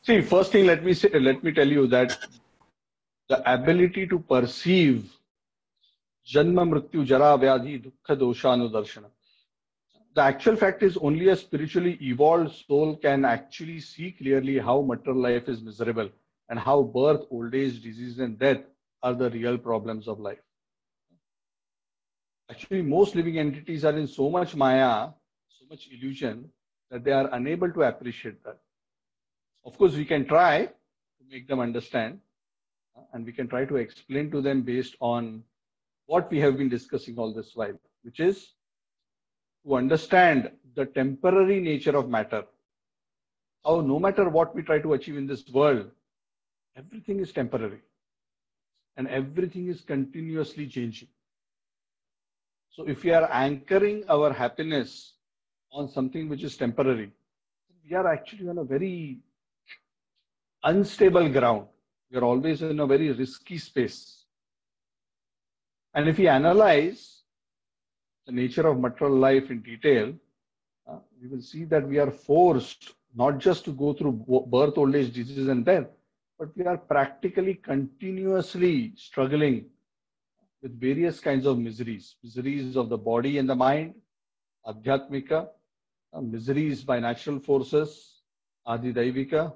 See, first thing, let me tell you that the ability to perceive Janma Mrityu Jara Vyadhi Dukkha Doshanudarshana. The actual fact is only a spiritually evolved soul can actually see clearly how material life is miserable and how birth, old age, disease, and death are the real problems of life. Actually, most living entities are in so much maya, so much illusion, that they are unable to appreciate that. Of course, we can try to make them understand, and we can try to explain to them based on what we have been discussing all this while, which is to understand the temporary nature of matter. How no matter what we try to achieve in this world, everything is temporary and everything is continuously changing. So if we are anchoring our happiness on something which is temporary, we are actually on a very unstable ground. We are always in a very risky space. And if we analyze the nature of material life in detail, we will see that we are forced not just to go through birth, old age, disease, and death, but we are practically continuously struggling with various kinds of miseries. Miseries of the body and the mind, adhyatmika, miseries by natural forces, adidaivika,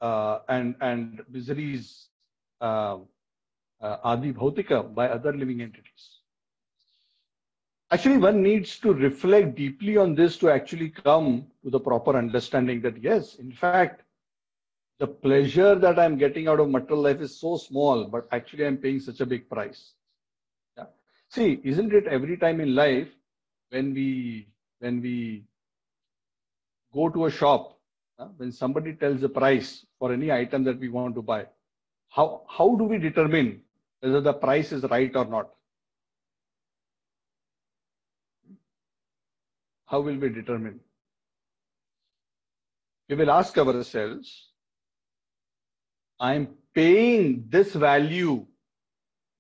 and miseries adi bhautika by other living entities. Actually, one needs to reflect deeply on this to actually come to the proper understanding that yes, in fact, the pleasure that I'm getting out of material life is so small, but actually I'm paying such a big price. Yeah. See, isn't it every time in life when we go to a shop, when somebody tells the price for any item that we want to buy, how do we determine whether the price is right or not? How will we determine? We will ask ourselves, I'm paying this value,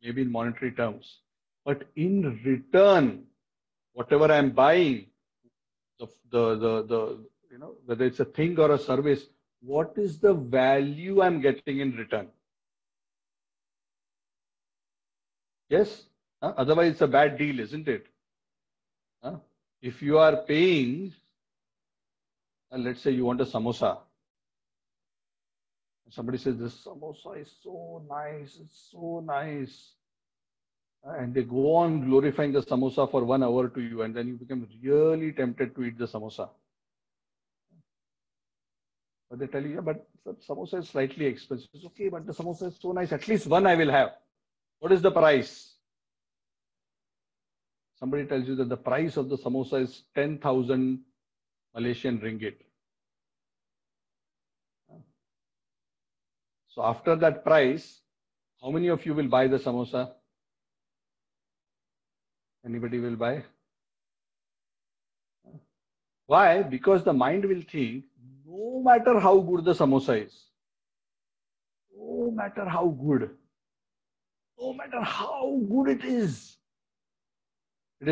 maybe in monetary terms, but in return, whatever I'm buying, whether it's a thing or a service, what is the value I'm getting in return? Yes? Otherwise, it's a bad deal, isn't it? If you are paying, let's say you want a samosa. Somebody says, this samosa is so nice, it's so nice. And they go on glorifying the samosa for 1 hour to you, and then you become really tempted to eat the samosa. But they tell you, yeah, but the samosa is slightly expensive. It's okay, but the samosa is so nice. At least one I will have. What is the price? Somebody tells you that the price of the samosa is 10,000 Malaysian ringgit. So after that price, how many of you will buy the samosa? Anybody will buy? Why? Because the mind will think, no matter how good the samosa is, no matter how good it is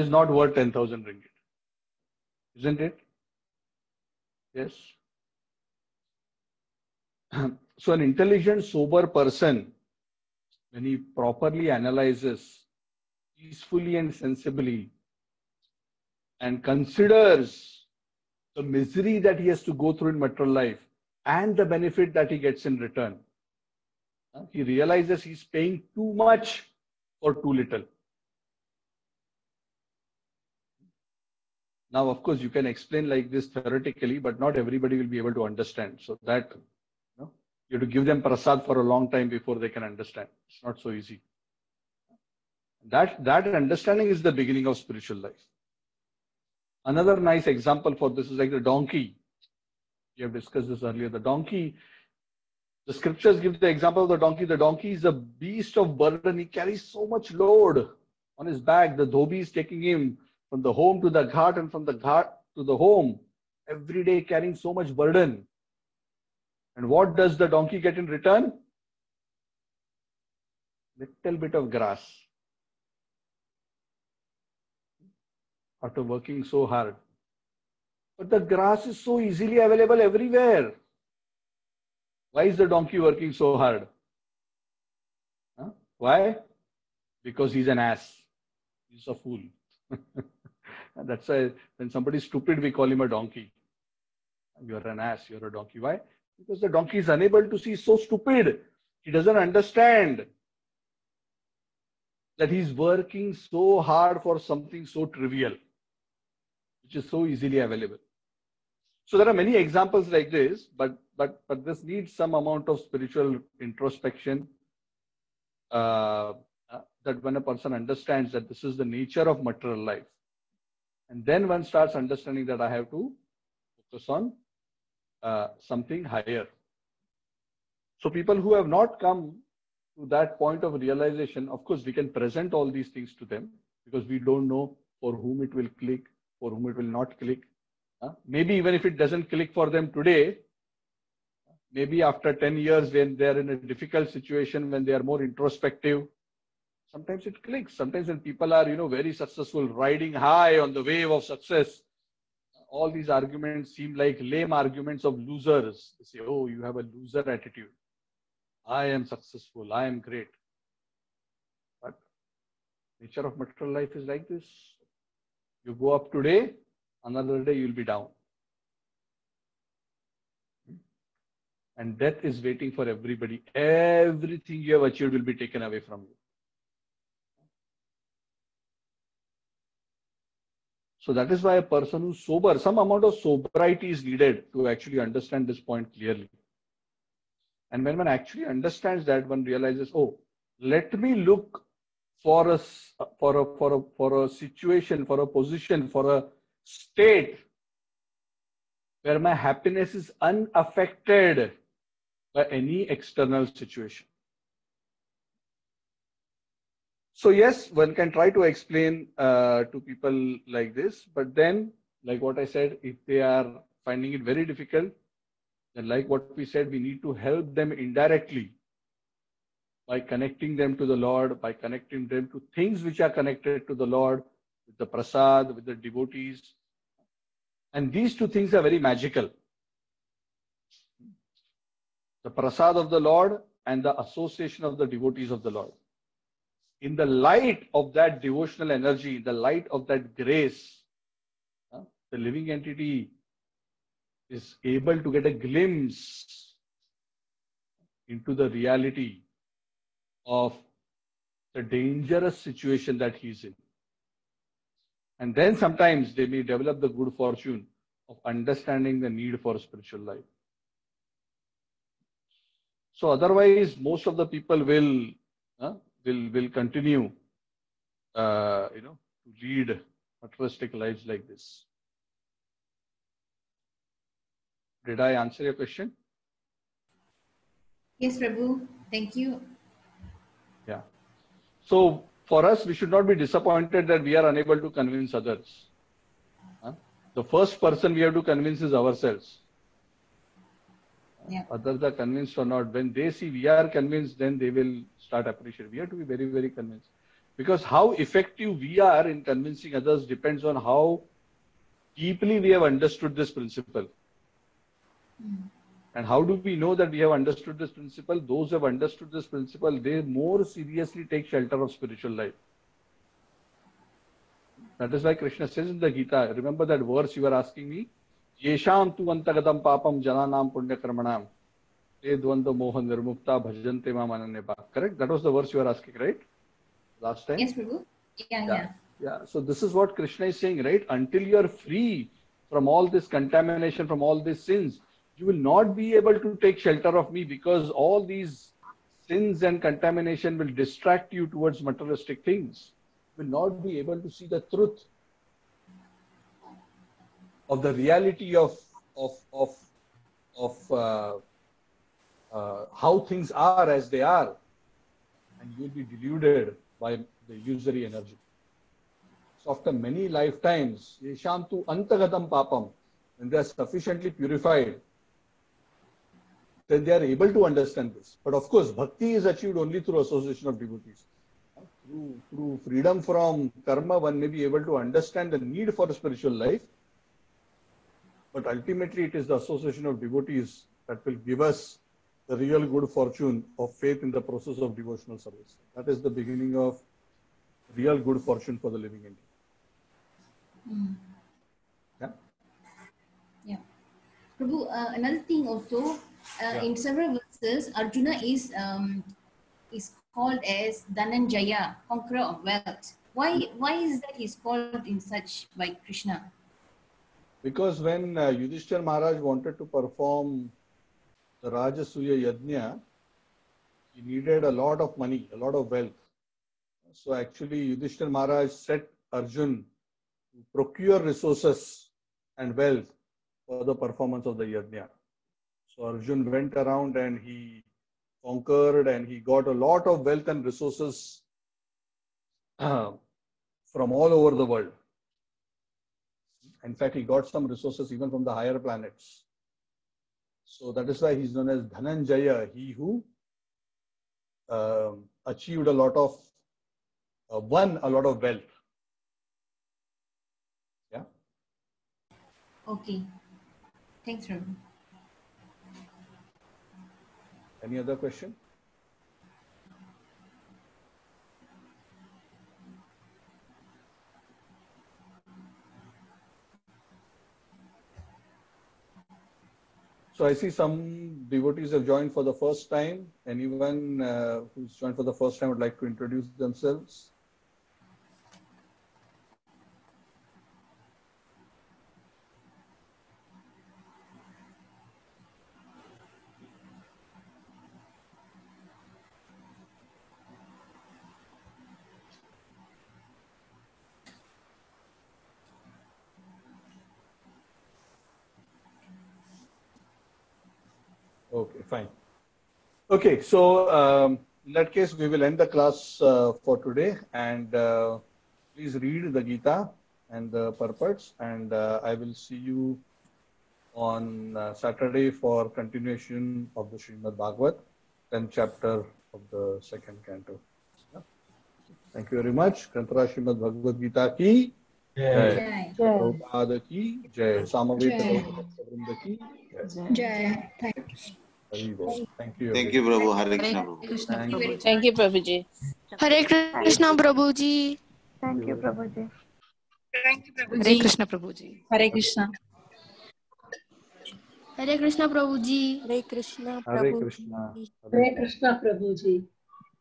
not worth 10,000 ringgit. Isn't it? Yes. So an intelligent, sober person, when he properly analyzes peacefully and sensibly and considers the misery that he has to go through in material life and the benefit that he gets in return, he realizes he's paying too much for too little. Now, of course, you can explain like this theoretically, but not everybody will be able to understand. So that you have to give them prasad for a long time before they can understand. It's not so easy. That understanding is the beginning of spiritual life. Another nice example for this is like the donkey. We have discussed this earlier. The donkey, the scriptures give the example of the donkey. The donkey is a beast of burden. He carries so much load on his back. The dhobi is taking him from the home to the ghat and from the ghat to the home, every day carrying so much burden. And what does the donkey get in return? Little bit of grass. After working so hard. But the grass is so easily available everywhere. Why is the donkey working so hard? Huh? Why? Because he's an ass. He's a fool. And that's why when somebody is stupid, we call him a donkey. You're an ass, you're a donkey. Why? Because the donkey is unable to see, so stupid. He doesn't understand that he's working so hard for something so trivial, which is so easily available. So there are many examples like this, but this needs some amount of spiritual introspection. That when a person understands that this is the nature of material life, and then one starts understanding that I have to focus on something higher. So people who have not come to that point of realization, of course, we can present all these things to them because we don't know for whom it will click, for whom it will not click. Maybe even if it doesn't click for them today, maybe after 10 years when they are in a difficult situation, when they are more introspective, sometimes it clicks. Sometimes when people are, very successful, riding high on the wave of success, all these arguments seem like lame arguments of losers. They say, oh, you have a loser attitude. I am successful. I am great. But nature of material life is like this. You go up today, another day you'll be down. And death is waiting for everybody. Everything you have achieved will be taken away from you. So that is why a person who's sober, some amount of sobriety is needed to actually understand this point clearly. And when one actually understands that, one realizes, oh, let me look for a situation, for a position, for a state where my happiness is unaffected by any external situation. So yes, one can try to explain to people like this, but then, like what I said, if they are finding it very difficult, then like what we said, we need to help them indirectly by connecting them to the Lord, by connecting them to things which are connected to the Lord, with the prasad, with the devotees. And these two things are very magical. The prasad of the Lord and the association of the devotees of the Lord. In the light of that devotional energy, the light of that grace, the living entity is able to get a glimpse into the reality of the dangerous situation that he's in. And then sometimes they may develop the good fortune of understanding the need for spiritual life. So otherwise, most of the people will continue, to lead materialistic lives like this. Did I answer your question? Yes, Prabhu. Thank you. Yeah. So for us, we should not be disappointed that we are unable to convince others. The first person we have to convince is ourselves. Yeah. Others are convinced or not. When they see we are convinced, then they will start appreciating. We have to be very, very convinced. Because how effective we are in convincing others depends on how deeply we have understood this principle. And how do we know that we have understood this principle? Those who have understood this principle, they more seriously take shelter of spiritual life. That is why Krishna says in the Gita, remember that verse you were asking me? Yesham tu antagadam papam jananam punya karmanam te dvanda moha nirmukta bhajante mam ananyapa. Correct? That was the verse you were asking, right? Last time? Yes, Prabhu. Yeah. So this is what Krishna is saying, right? Until you are free from all this contamination, from all these sins, you will not be able to take shelter of me, because all these sins and contamination will distract you towards materialistic things. You will not be able to see the truth of the reality of how things are as they are, and you will be deluded by the illusory energy. So after many lifetimes, yesham tu antagatam papam, when they are sufficiently purified, then they are able to understand this. But of course, bhakti is achieved only through association of devotees. Through freedom from karma, one may be able to understand the need for a spiritual life. But ultimately, it is the association of devotees that will give us the real good fortune of faith in the process of devotional service. That is the beginning of real good fortune for the living entity. Yeah. Yeah. Prabhu, another thing also, in several verses, Arjuna is called as Dhananjaya, conqueror of wealth. Why is that he's called in such by Krishna? Because when Yudhishthira Maharaj wanted to perform the Rajasuya Yajna, he needed a lot of money, a lot of wealth. So actually Yudhishthira Maharaj set Arjun to procure resources and wealth for the performance of the Yajna. So Arjun went around and he conquered and he got a lot of wealth and resources from all over the world. In fact, he got some resources even from the higher planets. So that is why he's known as Dhananjaya, he who achieved a lot of, won a lot of wealth. Yeah. Okay. Thanks, Prabhu. Any other question? So I see some devotees have joined for the first time. Anyone who's joined for the first time would like to introduce themselves? Okay, fine. Okay, so in that case, we will end the class for today, and please read the Gita and the purports, and I will see you on Saturday for continuation of the Srimad Bhagavat, 10th chapter of the second canto. Yeah. Thank you very much. Kantara Srimad Bhagavad Gita ki Jai. Prabhupada ki Jai. Samaveta Vrinda ki Jai. Hari Bol. Thank you. Thank you, Prabhu. Hare Krishna, Prabhu. Thank you, Prabhuji. Hare Krishna, Prabhuji. Thank you, Prabhuji. Hare Krishna, Prabhuji. Hare Krishna. Hare Krishna, Prabhuji. Hare Krishna, Hare Prabhuji. Krishna. Hare Krishna, Prabhuji.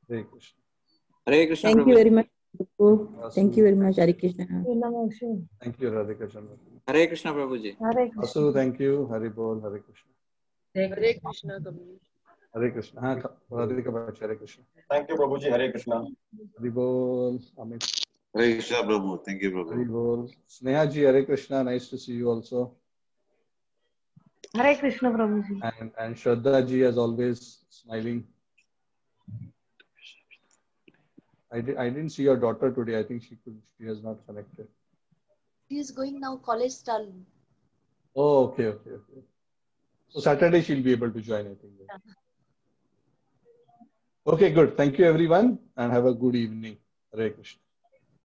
Hare Krishna. Hare Krishna, Thank you Prabhu. very much, Prabhu. Thank you very much, Hare Krishna. Thank you, Radhika Chandra. Hare Krishna, Prabhuji. Hare Asu, thank you. Hari Bol, Hare Krishna. Krishna. Krishna, Prabhuji. Hare Krishna. Haan, Radhika Bachi, Hare Krishna. Thank you, Prabhuji. Hare Krishna. Hari Bol, Amit. Hare Krishna, Prabhu. Thank you, Hari Prabhu. Bol. Sneha ji, Hare Krishna. Nice to see you also. Hare Krishna, Prabhuji. And Shraddha ji, as always, smiling. I didn't see your daughter today. I think she has not connected. She is going now college stall. Oh, okay. So Saturday she'll be able to join, I think. Okay, good. Thank you, everyone, and have a good evening. Hare Krishna.